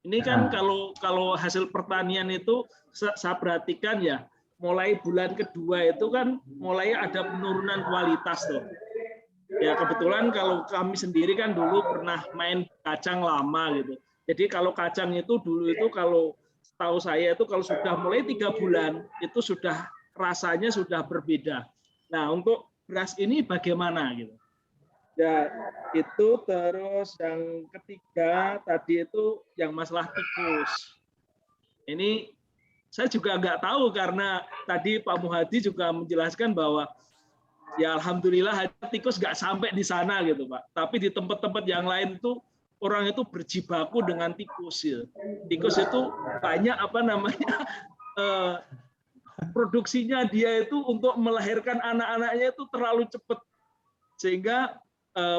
Ini kan kalau hasil pertanian itu saya perhatikan ya, mulai bulan kedua itu kan mulai ada penurunan kualitas tuh. Ya kebetulan kalau kami sendiri kan dulu pernah main kacang lama gitu. Jadi kalau kacang itu dulu itu kalau setahu saya itu kalau sudah mulai 3 bulan itu sudah rasanya sudah berbeda. Nah untuk beras ini bagaimana gitu? Ya itu terus yang ketiga tadi itu yang masalah tikus. Ini saya juga nggak tahu karena tadi Pak Muhadi juga menjelaskan bahwa ya alhamdulillah tikus nggak sampai di sana gitu Pak. Tapi di tempat-tempat yang lain itu orang itu berjibaku dengan tikus. Ya. Tikus itu banyak produksinya dia itu untuk melahirkan anak-anaknya itu terlalu cepat sehingga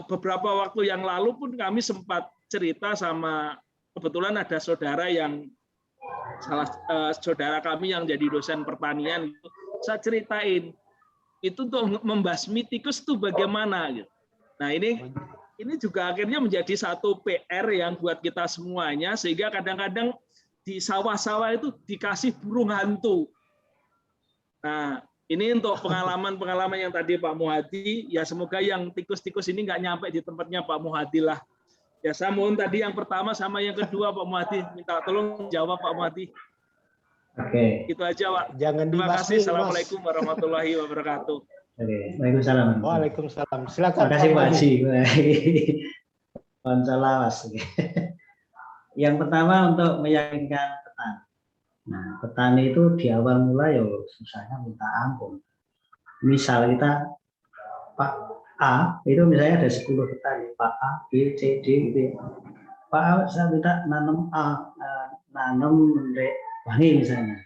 beberapa waktu yang lalu pun kami sempat cerita sama kebetulan ada saudara kami yang jadi dosen pertanian gitu. Saya ceritain itu untuk membasmi tikus itu bagaimana gitu. Nah ini juga akhirnya menjadi satu PR yang buat kita semuanya sehingga kadang-kadang di sawah-sawah itu dikasih burung hantu. Nah ini untuk pengalaman-pengalaman yang tadi Pak Muhadi, ya semoga yang tikus-tikus ini nggak nyampe di tempatnya Pak Muhadi lah. Ya, saya mohon tadi yang pertama sama yang kedua Pak Muhadi, minta tolong jawab Pak Muhadi. Oke. Itu aja Pak. Jangan Terima dibasmi, kasih. Mas. Assalamualaikum warahmatullahi wabarakatuh. Oke. Waalaikumsalam. Waalaikumsalam. Terima Silakan kasih Pak Muhadi. Haji. Lawas. Yang pertama untuk meyakinkan petani. Nah, petani itu di awal mula ya susahnya minta ampun. Misal kita Pak A itu misalnya ada 10 petani, Pak A, B, C, D gitu ya. Pak A saya minta nanam nanam mendek wangi misalnya.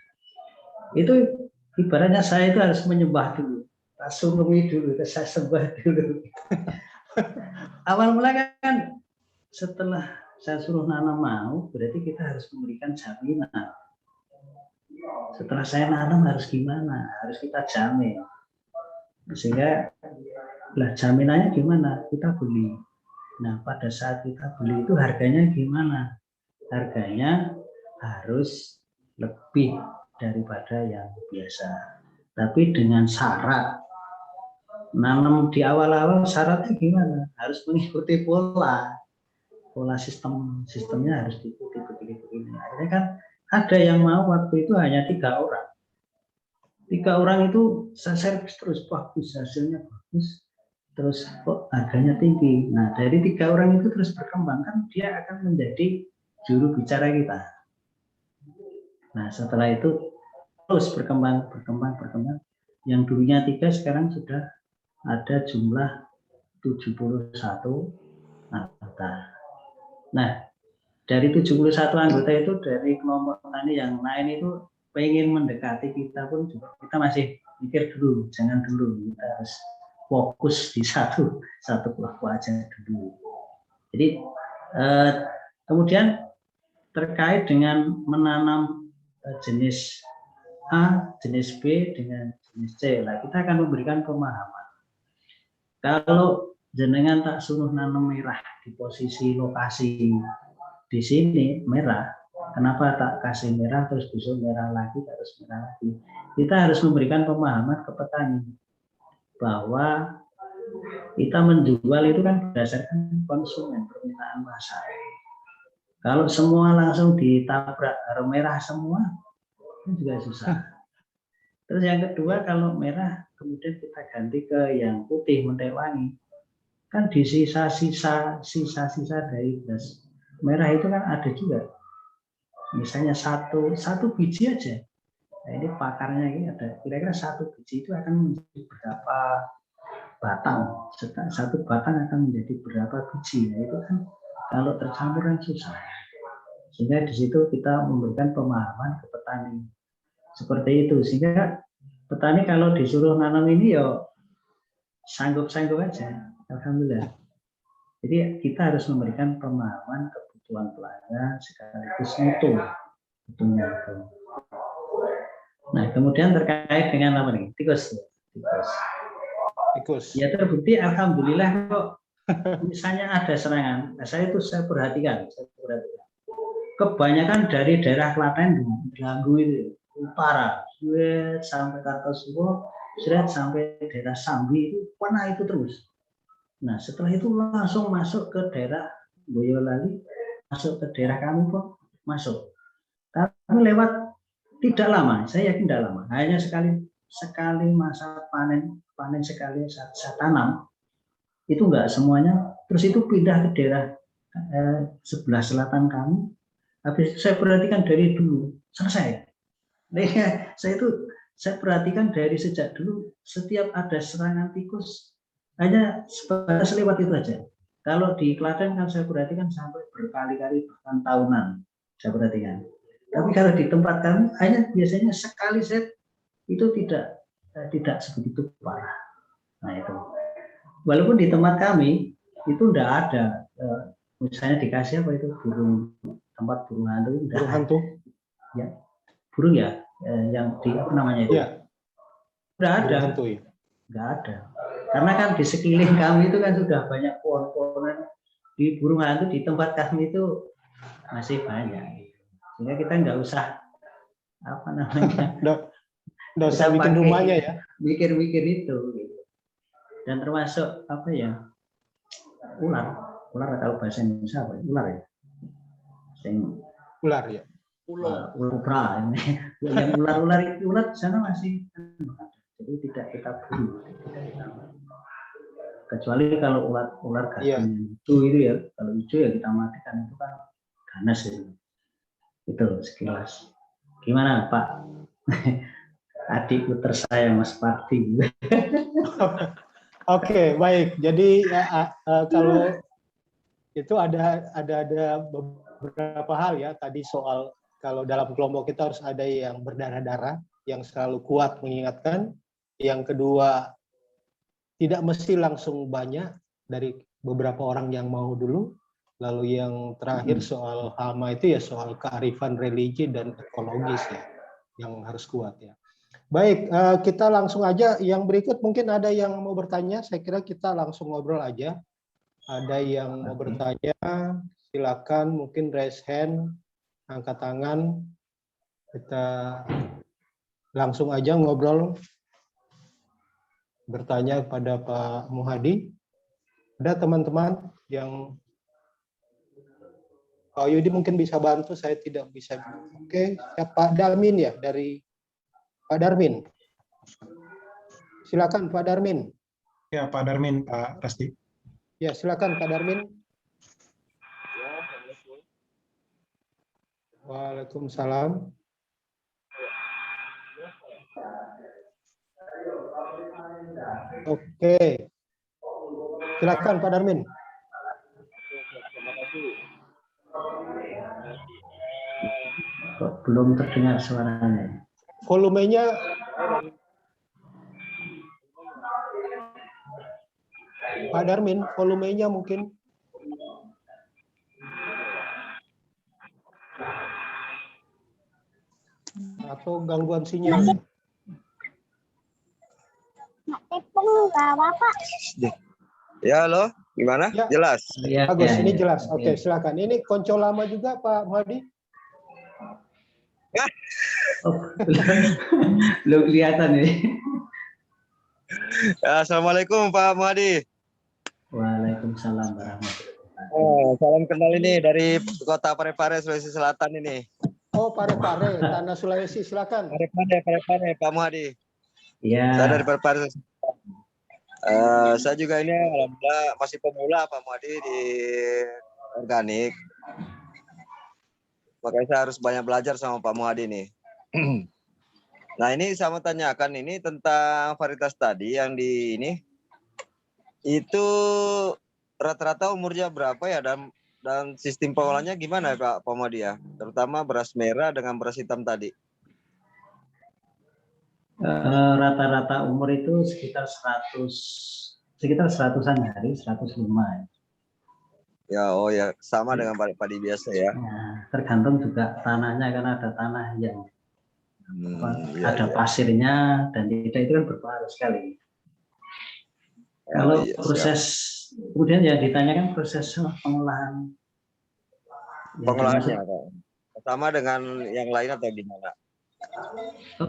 Itu ibaratnya saya itu harus menyembah dulu, sungguhi dulu, saya sembah dulu. Awal mula kan setelah saya suruh nanam mau, berarti kita harus memberikan jaminan. Setelah saya nanam harus gimana? Harus kita jamin. Sehingga lah jaminannya gimana? Kita beli. Nah, pada saat kita beli itu harganya gimana? Harganya harus lebih daripada yang biasa. Tapi dengan syarat. Nanam di awal-awal syaratnya gimana? Harus mengikuti pola sistemnya harus diikuti begini. Akhirnya kan ada yang mau waktu itu hanya 3 orang. 3 orang itu saya servis terus, bagus, hasilnya bagus, terus kok harganya tinggi. Nah, dari 3 orang itu terus berkembang, kan dia akan menjadi juru bicara kita. Nah, setelah itu terus berkembang. Yang dulunya 3 sekarang sudah ada jumlah 71 anggota. Nah, dari 71 anggota itu dari kelompok tani yang lain itu pengen mendekati kita pun juga kita masih mikir dulu, jangan dulu, kita harus fokus di satu kelompok aja dulu. Jadi kemudian terkait dengan menanam jenis A, jenis B dengan jenis C, lah kita akan memberikan pemahaman. Kalau jenengan tak suruh nanam merah di posisi lokasi di sini merah, kenapa tak kasih merah terus besok merah lagi, terus merah lagi? Kita harus memberikan pemahaman ke petani bahwa kita menjual itu kan berdasarkan konsumen, permintaan pasar. Kalau semua langsung ditabrak merah semua, itu juga susah. Terus yang kedua, kalau merah kemudian kita ganti ke yang putih mentek wangi, kan di sisa-sisa dari beras merah itu kan ada juga. Misalnya satu biji aja. Nah, ini pakarnya ini ada. Kira-kira 1 biji itu akan menjadi berapa batang? Satu batang akan menjadi berapa biji? Nah, itu kan kalau tercampur kan susah. Sehingga di situ kita memberikan pemahaman ke petani. Seperti itu. Sehingga petani kalau disuruh nanam ini ya sanggup-sanggup aja. Alhamdulillah. Jadi kita harus memberikan pemahaman kebutuhan pelanggan sekaligus mutunya itu. Nah, kemudian terkait dengan apa nih? Tikus. Ya terbukti alhamdulillah kok misalnya ada serangan. Nah, saya perhatikan. Kebanyakan dari daerah Klaten Delanggu itu utara, sampai Kartosuro, sampai daerah Sambi itu pernah itu terus. Nah, setelah itu langsung masuk ke daerah Boyolali, masuk ke daerah kami pun masuk. Tapi lewat tidak lama, saya yakin tidak lama. Hanya sekali masa panen sekali saya tanam, itu enggak semuanya. Terus itu pindah ke daerah sebelah selatan kami. Habis itu saya perhatikan dari dulu selesai. Nah, saya perhatikan dari sejak dulu setiap ada serangan tikus hanya sebatas lewat itu aja. Kalau di Klaten kan saya perhatikan sampai berkali-kali bahkan tahunan saya perhatikan. Tapi kalau di tempat kami hanya biasanya sekali set itu tidak sebegitu parah. Nah itu. Walaupun di tempat kami itu tidak ada misalnya dikasih apa itu tempat burung hantu. Burung hantu? Ya, burung ya yang di apa namanya itu? Ya. Tidak ada. Hantu, ya. Nggak ada. Karena kan di sekeliling kami itu kan sudah banyak pohon-pohonan. Di burung hantu di tempat kami itu masih banyak. Sehingga kita nggak usah apa namanya. Nggak usah bikin rumahnya ya. Mikir-mikir itu. Gitu. Dan termasuk apa ya? Ular kalau bahasa Indonesia apa? Ular ya. Ular ya. Ular ini. Yang ular-ular itu ular di sana masih ada. Jadi tidak kita buru, kecuali kalau ular gading hijau itu ya, kalau hijau ya kita matikan, itu kan ganas itu. Itu sekilas. Gimana Pak? Adikku tersayang Mas Parti. Oke, baik. Jadi kalau itu ada beberapa hal ya tadi soal kalau dalam kelompok kita harus ada yang berdarah-darah, yang selalu kuat mengingatkan. Yang kedua, tidak mesti langsung banyak, dari beberapa orang yang mau dulu. Lalu yang terakhir soal hama itu ya soal kearifan religi dan ekologis ya, yang harus kuat ya. Baik, kita langsung aja. Yang berikut mungkin ada yang mau bertanya, saya kira kita langsung ngobrol aja. Ada yang mau bertanya, silakan mungkin raise hand, angkat tangan, kita langsung aja ngobrol, bertanya kepada Pak Muhadi. Ada teman-teman yang Pak Yudi mungkin bisa bantu, saya tidak bisa. Oke, Pak Darmin ya, dari Pak Darmin. Silakan Pak Darmin. Ya, Pak Darmin, Pak Rasti. Ya, silakan Pak Darmin. Waalaikumsalam. Oke. Silakan Pak Darmin. Kok belum terdengar suaranya? Volumenya Pak Darmin, volumenya mungkin. Atau gangguan sinyal. Ya, halo, gimana? Ya. Jelas? Ya, Bagus, ya, ini ya. jelas. Oke, silakan. Ini konco lama juga Pak Muhadi. Oh, belum kelihatan nih. Assalamualaikum Pak Muhadi. Waalaikumsalam warahmatullahi wabarakatuh. Salam kenal ini dari kota Parepare, Sulawesi Selatan ini. Oh, Parepare, Tanah Sulawesi, silakan. Parepare, Pak Muhadi. Ya. Saya dari Parepare. Saya juga ini alhamdulillah masih pemula Pak Muhadi di organik. Makanya saya harus banyak belajar sama Pak Muhadi nih. Nah, ini saya mau tanyakan ini tentang varietas tadi yang di ini. Itu rata-rata umurnya berapa ya, dan sistem pengolahannya gimana ya Pak Muhadi ya? Terutama beras merah dengan beras hitam tadi. Rata-rata umur itu sekitar 100-an hari, 105. Ya, oh ya, sama dengan padi biasa ya. Nah, tergantung juga tanahnya, karena ada tanah yang ada pasirnya dan tidak, itu kan berpengaruh sekali. Kalau proses, kemudian yang ditanyakan proses pengolahan. Pengolahannya, Pak. Sama dengan yang lain atau gimana?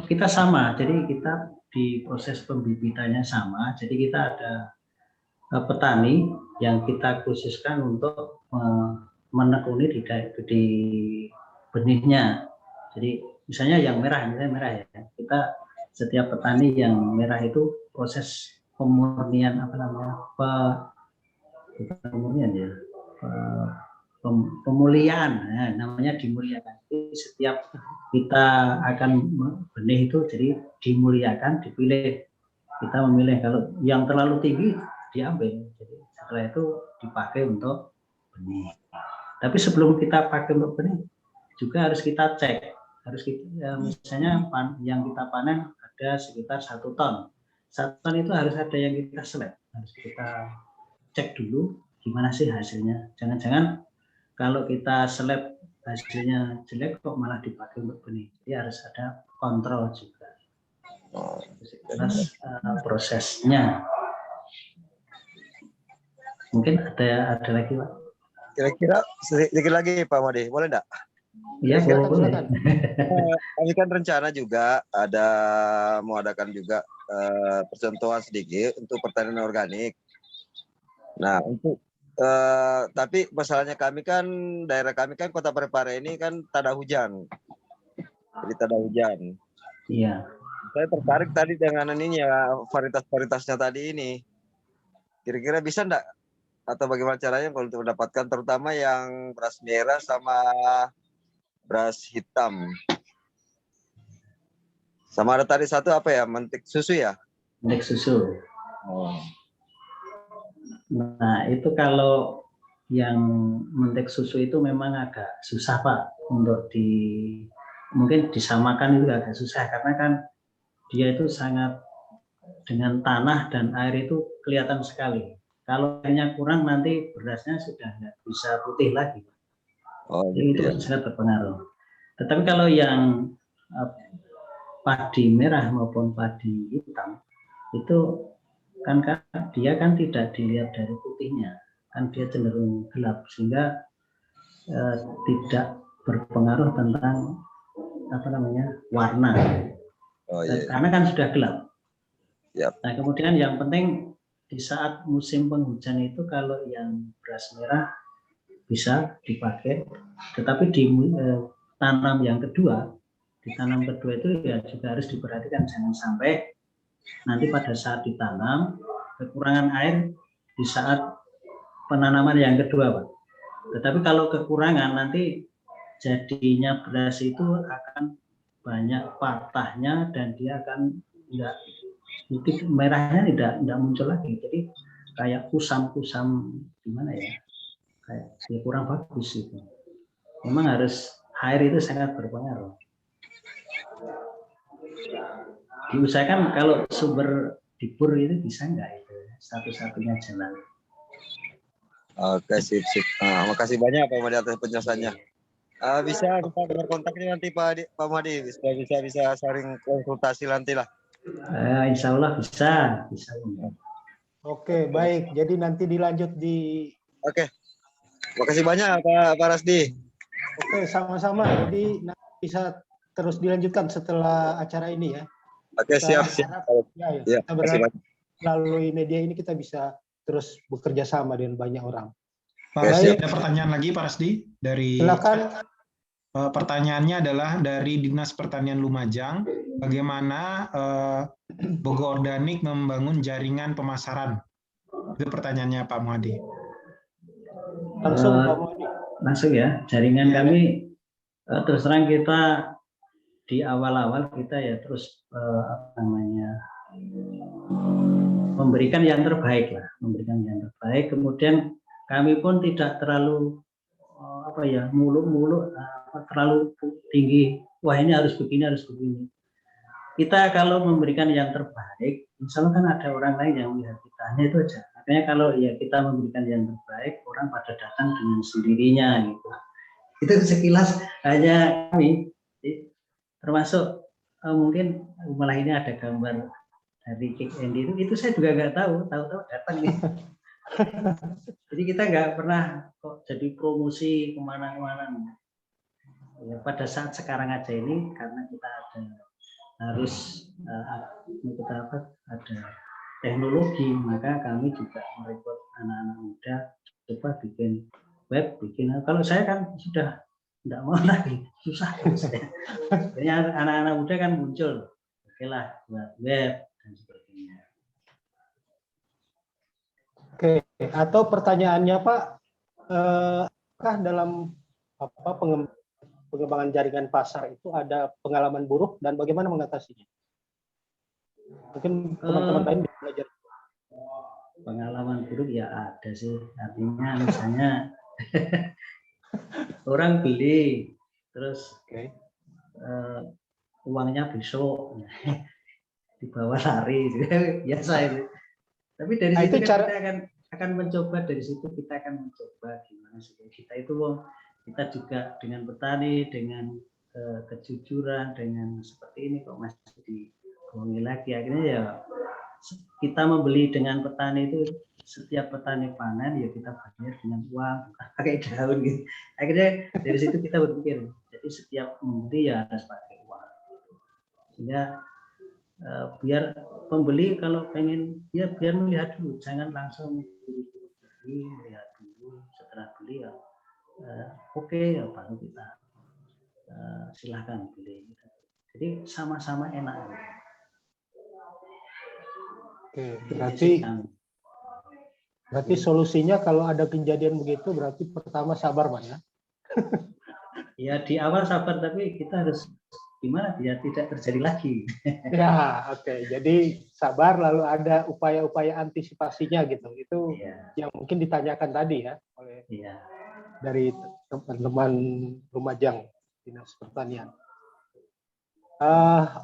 Kita sama, jadi kita di proses pembibitannya sama. Jadi kita ada petani yang kita khususkan untuk menekuni di benihnya. Jadi misalnya yang merah, ya. Kita setiap petani yang merah itu proses pemurnian pemuliaan, namanya dimuliakan. Jadi setiap kita akan benih itu jadi dimuliakan, dipilih. Kita memilih kalau yang terlalu tinggi diambil. Jadi setelah itu dipakai untuk benih. Tapi sebelum kita pakai untuk benih juga harus kita cek. Harus kita, misalnya yang kita panen ada sekitar 1 ton. 1 ton itu harus ada yang kita select. Harus kita cek dulu gimana sih hasilnya. Jangan-jangan kalau kita select hasilnya jelek kok malah dipakai untuk benih. Jadi harus ada kontrol juga. Jelas prosesnya. Mungkin ada lagi Pak. Kira-kira sedikit lagi Pak Muhadi, boleh enggak? Iya, boleh. Kami kan rencana juga mau adakan juga percontohan sedikit untuk pertanian organik. Nah, untuk Tapi masalahnya kami kan, daerah kami kan Kota Parepare ini kan tak ada hujan. Jadi tak ada hujan. Iya. Saya tertarik tadi dengan ininya, varietas-varietasnya tadi ini. Kira-kira bisa enggak? Atau bagaimana caranya kalau untuk mendapatkan terutama yang beras merah sama beras hitam. Sama ada tadi satu apa ya? Mentik susu ya? Mentik susu. Oh. Nah, itu kalau yang mentik susu itu memang agak susah Pak untuk mungkin disamakan itu agak susah karena kan dia itu sangat dengan tanah dan air itu kelihatan sekali. Kalau airnya kurang nanti berasnya sudah nggak bisa putih lagi. Oh, jadi itu ya. sangat berpengaruh. Tetapi kalau yang padi merah maupun padi hitam itu kan dia kan tidak dilihat dari putihnya, kan dia cenderung gelap sehingga tidak berpengaruh tentang apa namanya warna. Oh, iya. Karena kan sudah gelap. Yep. Nah kemudian yang penting di saat musim penghujan itu kalau yang beras merah bisa dipakai, tetapi di tanam yang kedua, di tanam kedua itu ya juga harus diperhatikan jangan sampai nanti pada saat ditanam kekurangan air di saat penanaman yang kedua, Pak. Tetapi kalau kekurangan nanti jadinya beras itu akan banyak patahnya dan dia akan enggak merahnya tidak muncul lagi. Jadi kayak kusam-kusam gimana ya? Kayak ya kurang bagus itu. Memang harus air itu sangat berpengaruh. Diusahakan kalau sumber dibur itu bisa enggak itu satu-satunya jalan. Oke, sip. Makasih banyak Pak Madi atas penjelasannya. Bisa kita dengar kontaknya nanti Pak Madi, bisa saling konsultasi nanti lah. Insya Allah bisa. Oke, baik. Jadi nanti dilanjut di. Oke. Makasih banyak Pak Rasdi. Oke, sama-sama. Jadi nanti bisa terus dilanjutkan setelah acara ini ya. Oke, siap. Ya, kita berharap melalui media ini kita bisa terus bekerja sama dengan banyak orang. Pak Rasdi, ada pertanyaan lagi Pak Rasdi dari. Silakan. Pertanyaannya adalah dari Dinas Pertanian Lumajang, bagaimana Bogo Organik membangun jaringan pemasaran? Itu pertanyaannya Pak Muhadi. Langsung Pak Muhadi. Langsung ya, jaringan kami terus terang kita di awal-awal kita ya terus memberikan yang terbaik lah, Kemudian kami pun tidak terlalu muluk-muluk terlalu tinggi. Wah ini harus begini. Kita kalau memberikan yang terbaik, insya Allah kan ada orang lain yang melihat kita. Hanya itu aja. Makanya kalau ya kita memberikan yang terbaik, orang pada datang dengan sendirinya gitu. Itu sekilas hanya kami. Termasuk mungkin malah ini ada gambar dari Kick Andy itu saya juga nggak tahu datang nih. Jadi kita nggak pernah kok jadi promosi kemana-mana. Ya, pada saat sekarang aja ini karena kita harus ada teknologi, maka kami juga merekrut anak-anak muda coba bikin web, kalau saya kan sudah tidak mau lagi, susah. Jadi anak-anak muda kan muncul, okelah buat web dan sebagainya. Oke, atau pertanyaannya Pak, apakah dalam pengembangan jaringan pasar itu ada pengalaman buruk dan bagaimana mengatasinya? Mungkin teman-teman lain bisa belajar. Pengalaman buruk ya ada sih, artinya misalnya orang beli terus uangnya besok dibawa lari, biasa itu. Tapi dari situ kan kita akan mencoba, gimana sih kita juga dengan petani, dengan kejujuran, dengan seperti ini kok masih dibohongi lagi. Akhirnya ya kita membeli dengan petani itu, setiap petani panen ya kita bayar dengan uang, pakai daun gitu. Akhirnya dari situ kita berpikir, jadi setiap membeli ya harus pakai uang. Sehingga biar pembeli kalau pengen ya biar melihat dulu, jangan langsung beli, lihat dulu. setelah beli ya oke, ya baru kita silahkan beli. Jadi sama-sama enak. Oke, berarti solusinya kalau ada kejadian begitu berarti pertama sabar, Pak ya. Ya di awal sabar, tapi kita harus gimana biar tidak terjadi lagi. Ya, oke. Jadi sabar lalu ada upaya-upaya antisipasinya gitu. Itu yang mungkin ditanyakan tadi ya oleh dari teman-teman Lumajang Dinas Pertanian.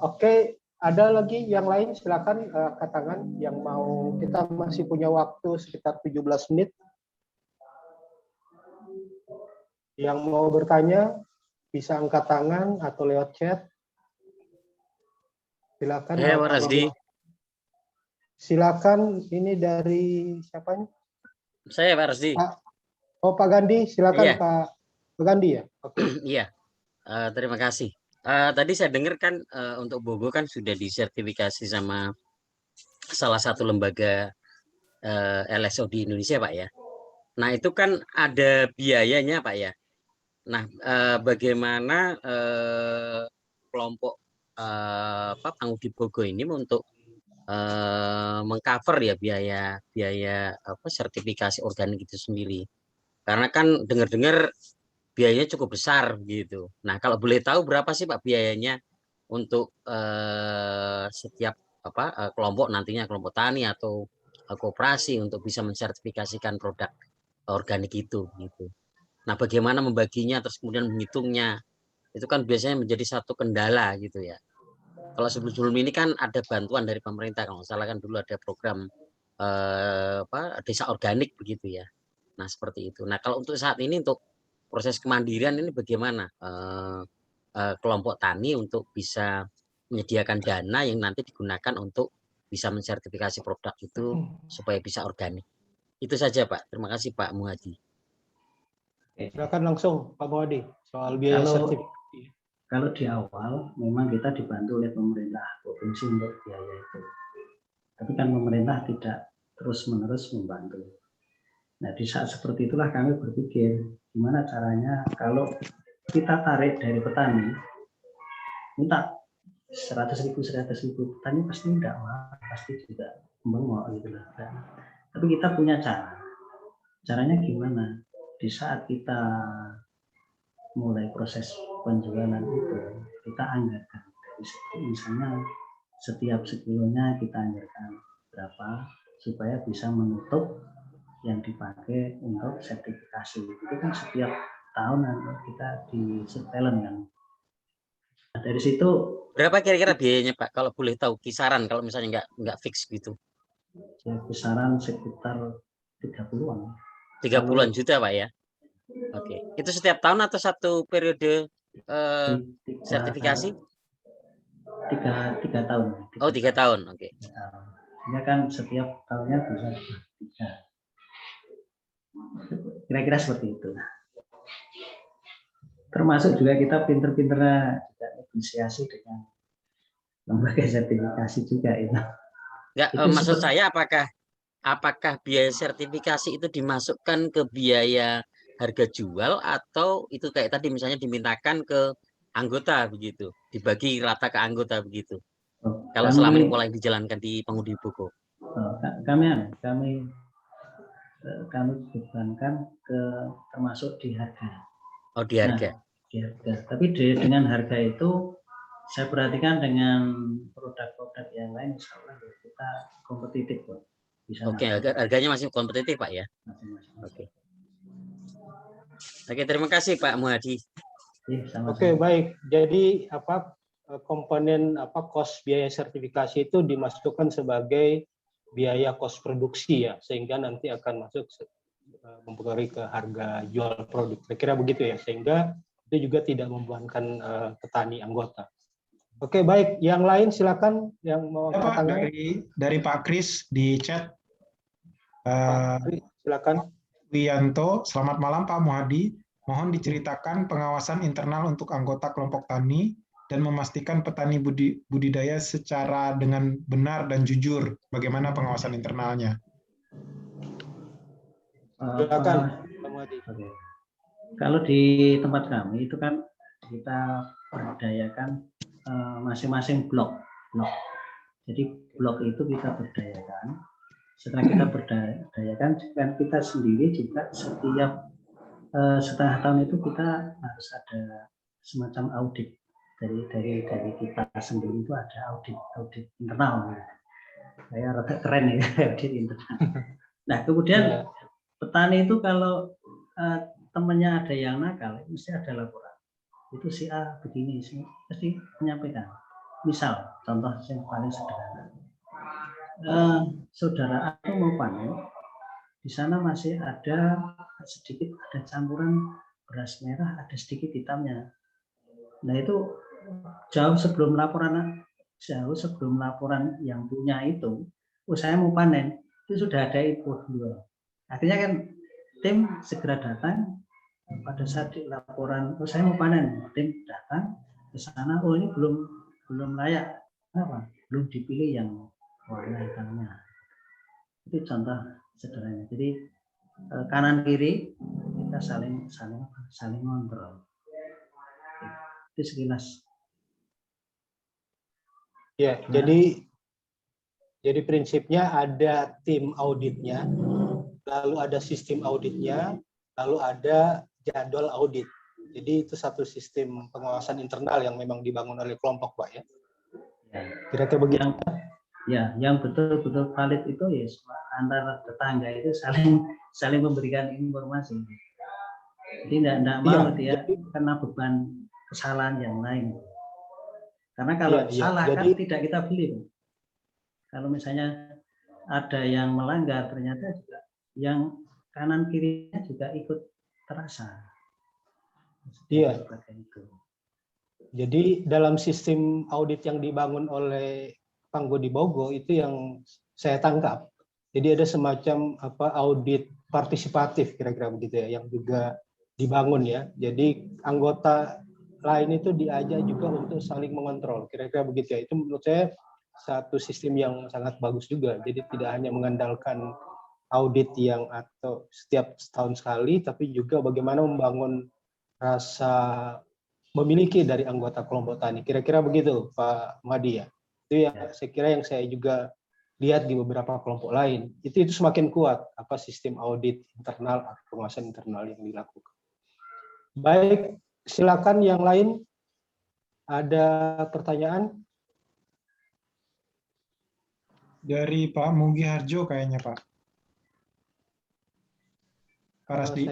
Oke, ada lagi yang lain silakan angkat tangan yang mau, kita masih punya waktu sekitar 17 menit. Yang mau bertanya bisa angkat tangan atau lewat chat. Silakan. Pak Rasdi. Silakan, ini dari siapanya? Saya Pak Rasdi. Oh, Pak Gandhi, silakan. Iya. Pak Gandhi ya. Oke. Iya. Terima kasih. Tadi saya dengar kan untuk Bogo kan sudah disertifikasi sama salah satu lembaga LSO di Indonesia, Pak ya. Nah, itu kan ada biayanya, Pak ya. Nah, bagaimana kelompok Pangudi Bogo ini untuk mengcover ya biaya sertifikasi organik itu sendiri? Karena kan dengar-dengar biayanya cukup besar gitu. Nah, kalau boleh tahu berapa sih Pak biayanya untuk setiap kelompok nantinya, kelompok tani atau koperasi untuk bisa mensertifikasikan produk organik itu gitu. Nah, bagaimana membaginya terus kemudian menghitungnya, itu kan biasanya menjadi satu kendala gitu ya. Kalau sebelum ini kan ada bantuan dari pemerintah, kalau nggak salah kan dulu ada program desa organik begitu ya. Nah, seperti itu. Nah, kalau untuk saat ini untuk proses kemandirian ini bagaimana kelompok tani untuk bisa menyediakan dana yang nanti digunakan untuk bisa mensertifikasi produk itu supaya bisa organik. Itu saja Pak. Terima kasih Pak Muhadi. Silakan langsung Pak Muhadi soal biaya sertifikasi. Kalau di awal memang kita dibantu oleh pemerintah provinsi untuk biaya itu. Tapi kan pemerintah tidak terus-menerus membantu. Nah, di saat seperti itulah kami berpikir gimana caranya kalau kita tarik dari petani, minta 100.000, petani pasti tidak mau, pasti juga bengok gitu lah. Tapi kita punya cara. Caranya gimana? Di saat kita mulai proses penjualan itu, kita anggarkan dari situ, misalnya setiap sekilonya kita anggarkan berapa supaya bisa menutup yang dipakai untuk sertifikasi. Itu kan setiap tahun kita di surveillance kan. Nah, dari situ berapa kira-kira biayanya Pak? Kalau boleh tahu kisaran kalau misalnya nggak fix gitu. Ya, kisaran sekitar 30-an. 30-an juta Pak ya. Oke. Itu setiap tahun atau satu periode sertifikasi? 3 tahun. Oh, 3 tahun. Oke. Ini kan setiap tahunnya bisa 3. Kira-kira seperti itu. Termasuk juga kita pinter-pinternya juga negosiasi dengan lembaga sertifikasi juga itu. Enggak, maksud saya apakah biaya sertifikasi itu dimasukkan ke biaya harga jual atau itu kayak tadi misalnya dimintakan ke anggota begitu, dibagi rata ke anggota begitu. Kalau selama ini pola yang dijalankan di Pangudi Bogo. Kami bebankan ke termasuk di harga. Oh, di harga. Nah, di harga. Tapi dengan harga itu saya perhatikan dengan produk-produk yang lain, insya Allah kita kompetitif kok. Oke, harganya masih kompetitif Pak ya. Oke. Oke, terima kasih Pak Muhadi. Oke, baik. Jadi komponen cost biaya sertifikasi itu dimasukkan sebagai biaya cost produksi ya, sehingga nanti akan masuk mempengaruhi ke harga jual produk. Kira-kira begitu ya, sehingga itu juga tidak membebankan petani anggota. Oke, baik. Yang lain silakan yang mau angkat tangan. Dari Pak Kris di chat. Silakan. Wiyanto, selamat malam Pak Muhadi. Mohon diceritakan pengawasan internal untuk anggota kelompok tani dan memastikan petani budidaya secara dengan benar dan jujur. Bagaimana pengawasan internalnya? Silakan. Muhadi. Oke. Kalau di tempat kami itu kan kita berdayakan masing-masing blok. Jadi blok itu kita berdayakan. Setelah kita berdayakan, kan kita sendiri juga setiap setengah tahun itu kita harus ada semacam audit dari kita sendiri. Itu ada audit internal. Saya rada keren ya audit internal. Nah kemudian petani itu kalau temannya ada yang nakal, mesti ada laporan. Itu si A begini, mesti menyampaikan. Misal, contoh yang paling sederhana, saudara A mau panen, di sana masih ada sedikit, ada campuran beras merah, ada sedikit hitamnya. Nah itu jauh sebelum laporan yang punya itu, saya mau panen, itu sudah ada info dulu. Akhirnya kan tim segera datang pada saat laporan, saya mau panen, tim datang ke sana, ini belum layak, kenapa? Belum dipilih yang warna hitamnya. Itu contoh sederhana. Jadi kanan kiri kita saling kontrol. Itu sekilas. Ya, jadi prinsipnya ada tim auditnya, lalu ada sistem auditnya, lalu ada jadwal audit. Jadi itu satu sistem pengawasan internal yang memang dibangun oleh kelompok, Pak ya. Kira-kira begitu. Yang betul-betul valid itu ya antara tetangga itu saling memberikan informasi. Jadi tidak mau dia kena beban kesalahan yang lain. Karena kalau salah kan tidak kita beli. Kalau misalnya ada yang melanggar, ternyata juga yang kanan kirinya juga ikut terasa. Iya. Jadi dalam sistem audit yang dibangun oleh Panggo di Bogo itu yang saya tangkap. Jadi ada semacam audit partisipatif kira-kira begitu ya, yang juga dibangun ya. Jadi anggota lain itu diajak juga untuk saling mengontrol, kira-kira begitu ya. Itu menurut saya satu sistem yang sangat bagus juga. Jadi tidak hanya mengandalkan audit yang atau setiap setahun sekali, tapi juga bagaimana membangun rasa memiliki dari anggota kelompok tani. Kira-kira begitu, Pak Madi ya. Itu yang saya kira yang saya juga lihat di beberapa kelompok lain. Itu semakin kuat sistem audit internal atau pengawasan internal yang dilakukan. Baik, silakan yang lain. Ada pertanyaan? Dari Pak Mugi Harjo kayaknya, Pak. Pak Rasdi.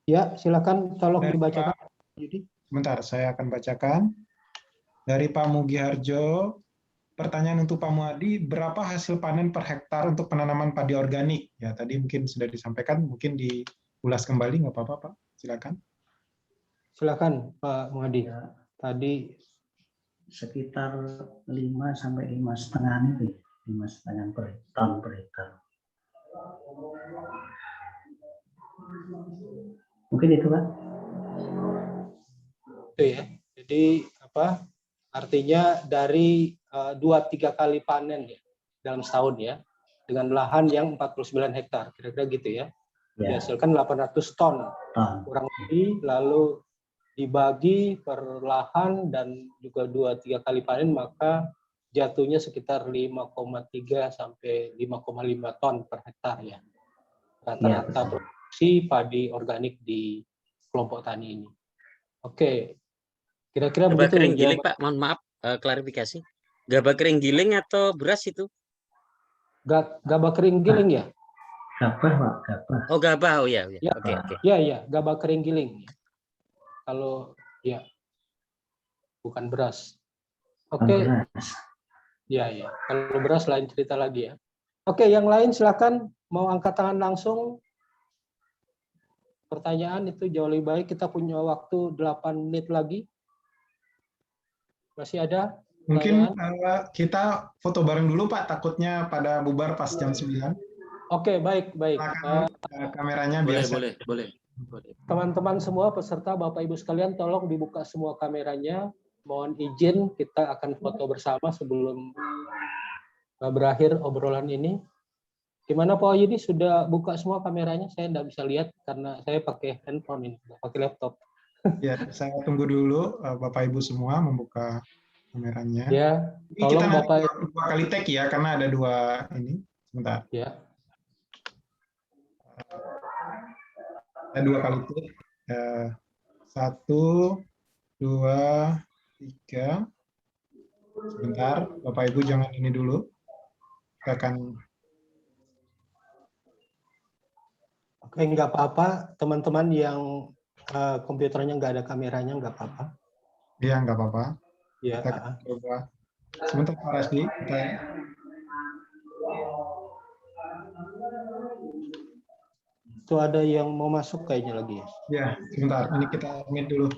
Ya, silakan tolong dibacakan. Sebentar, saya akan bacakan. Dari Pak Mugi Harjo, pertanyaan untuk Pak Muhadi, berapa hasil panen per hektar untuk penanaman padi organik? Ya, tadi mungkin sudah disampaikan, mungkin diulas kembali, nggak apa-apa, Pak. Silakan. Silakan, Pak Muhadi. Tadi sekitar 5 sampai 5,5 nih, 5,5 per ton per hektar. Mungkin itu, Pak. Itu ya. Jadi artinya dari 2-3 kali panen ya dalam setahun ya, dengan lahan yang 49 hektar, kira-kira gitu ya. Dihasilkan 800 ton kurang lebih, lalu dibagi per lahan dan juga 2-3 kali panen, maka jatuhnya sekitar 5,3 sampai 5,5 ton per hektar ya. Rata-rata produksi padi organik di kelompok tani ini. Oke. Kira-kira gabah begitu. Kering giling, Pak. Mohon maaf, klarifikasi. Gabah kering giling atau beras itu? Gabah kering giling ya? Gabah, Pak. Gabah. Oh, gabah. Oh ya. Oke. Ya, gabah kering giling. Kalau ya, bukan beras. Oke. Ya. Kalau beras lain cerita lagi ya. Oke, yang lain silakan mau angkat tangan langsung. Pertanyaan itu jauh lebih baik. Kita punya waktu 8 menit lagi. Masih ada? Mungkin kita foto bareng dulu, Pak. Takutnya pada bubar pas jam 9. Oke, baik. Kameranya biasa. Boleh. Teman-teman semua peserta, Bapak Ibu sekalian, tolong dibuka semua kameranya. Mohon izin kita akan foto bersama sebelum berakhir obrolan ini. Gimana Pak Oyudi, sudah buka semua kameranya? Saya nggak bisa lihat karena saya pakai handphone ini, pakai laptop. Ya, saya tunggu dulu Bapak Ibu semua membuka kameranya. Ya, Ini kita tolong nanti Bapak. dua kali tag ya, karena ada dua ini. Sebentar. Ya. Ada dua kali tag. 1, 2, 3. Sebentar, Bapak Ibu jangan ini dulu. Kita akan. Oke, nggak apa-apa. Teman-teman yang komputernya nggak ada kameranya, nggak apa-apa. Iya, nggak apa-apa. Ya. Kita akan coba. Sebentar Pak Rasdi. Itu ada yang mau masuk kayaknya lagi ya. Ya, sebentar. Ini kita mute dulu.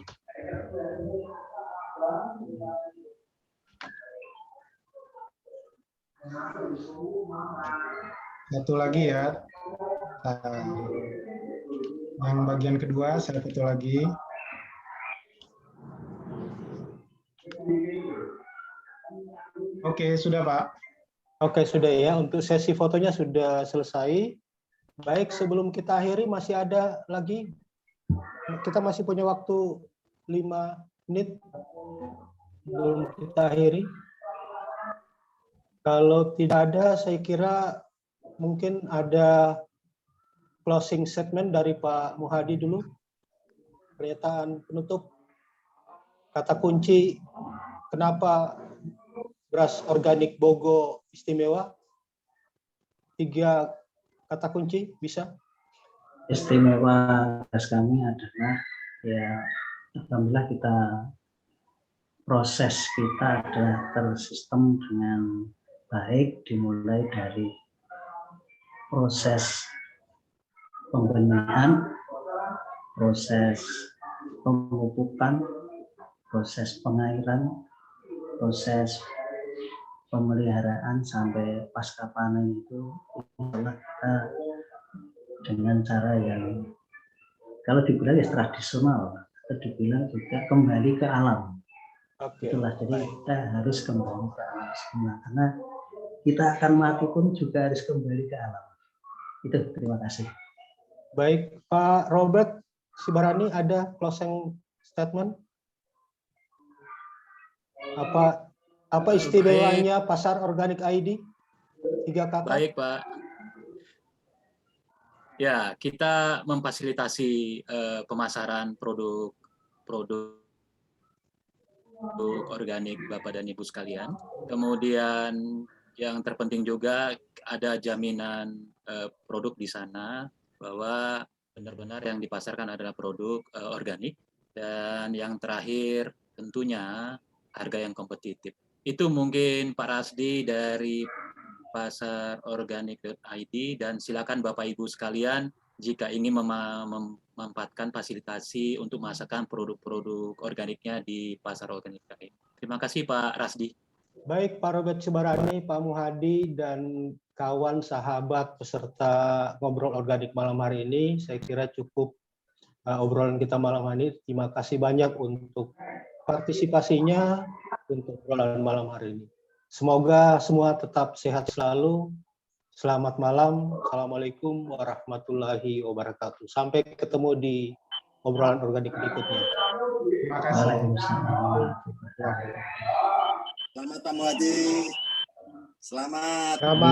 Satu lagi ya. Yang bagian kedua saya foto lagi. Oke, sudah Pak. Oke, sudah ya. Untuk sesi fotonya sudah selesai. Baik, sebelum kita akhiri masih ada lagi. Kita masih punya waktu 5 menit sebelum kita akhiri. Kalau tidak ada, saya kira mungkin ada closing statement dari Pak Muhadi dulu. Pernyataan penutup. Kata kunci, kenapa beras organik Bogo istimewa? 3 kata kunci, bisa? Istimewa beras kami adalah, ya alhamdulillah kita proses kita adalah tersistem dengan baik, dimulai dari proses pembenihan, proses pemupukan, proses pengairan, proses pemeliharaan sampai pasca panen itu adalah kita dengan cara yang kalau dibilang ya tradisional, atau dibilang juga kembali ke alam. Itulah, jadi kita harus kembali ke alam semua, karena kita akan mati pun juga harus kembali ke alam. Itu, terima kasih. Baik, Pak Robert Sibarani, ada closing statement? Apa istimewanya pasar organik ID? 3 kata. Baik, Pak. Ya, kita memfasilitasi pemasaran produk organik Bapak dan Ibu sekalian. Kemudian yang terpenting juga ada jaminan produk di sana bahwa benar-benar yang dipasarkan adalah produk organik. Dan yang terakhir tentunya harga yang kompetitif. Itu mungkin Pak Rasdi dari pasarorganik.id, dan silakan Bapak Ibu sekalian jika ingin memanfaatkan fasilitasi untuk memasarkan produk-produk organiknya di pasar organik.id. Terima kasih Pak Rasdi. Baik Pak Robert Sibarani, Pak Muhadi, dan kawan sahabat peserta ngobrol organik malam hari ini, saya kira cukup obrolan kita malam hari ini. Terima kasih banyak untuk partisipasinya untuk obrolan malam hari ini. Semoga semua tetap sehat selalu. Selamat malam. Assalamualaikum warahmatullahi wabarakatuh. Sampai ketemu di obrolan organik berikutnya. Terima kasih. Selamat Pak Muhadi. Selamat.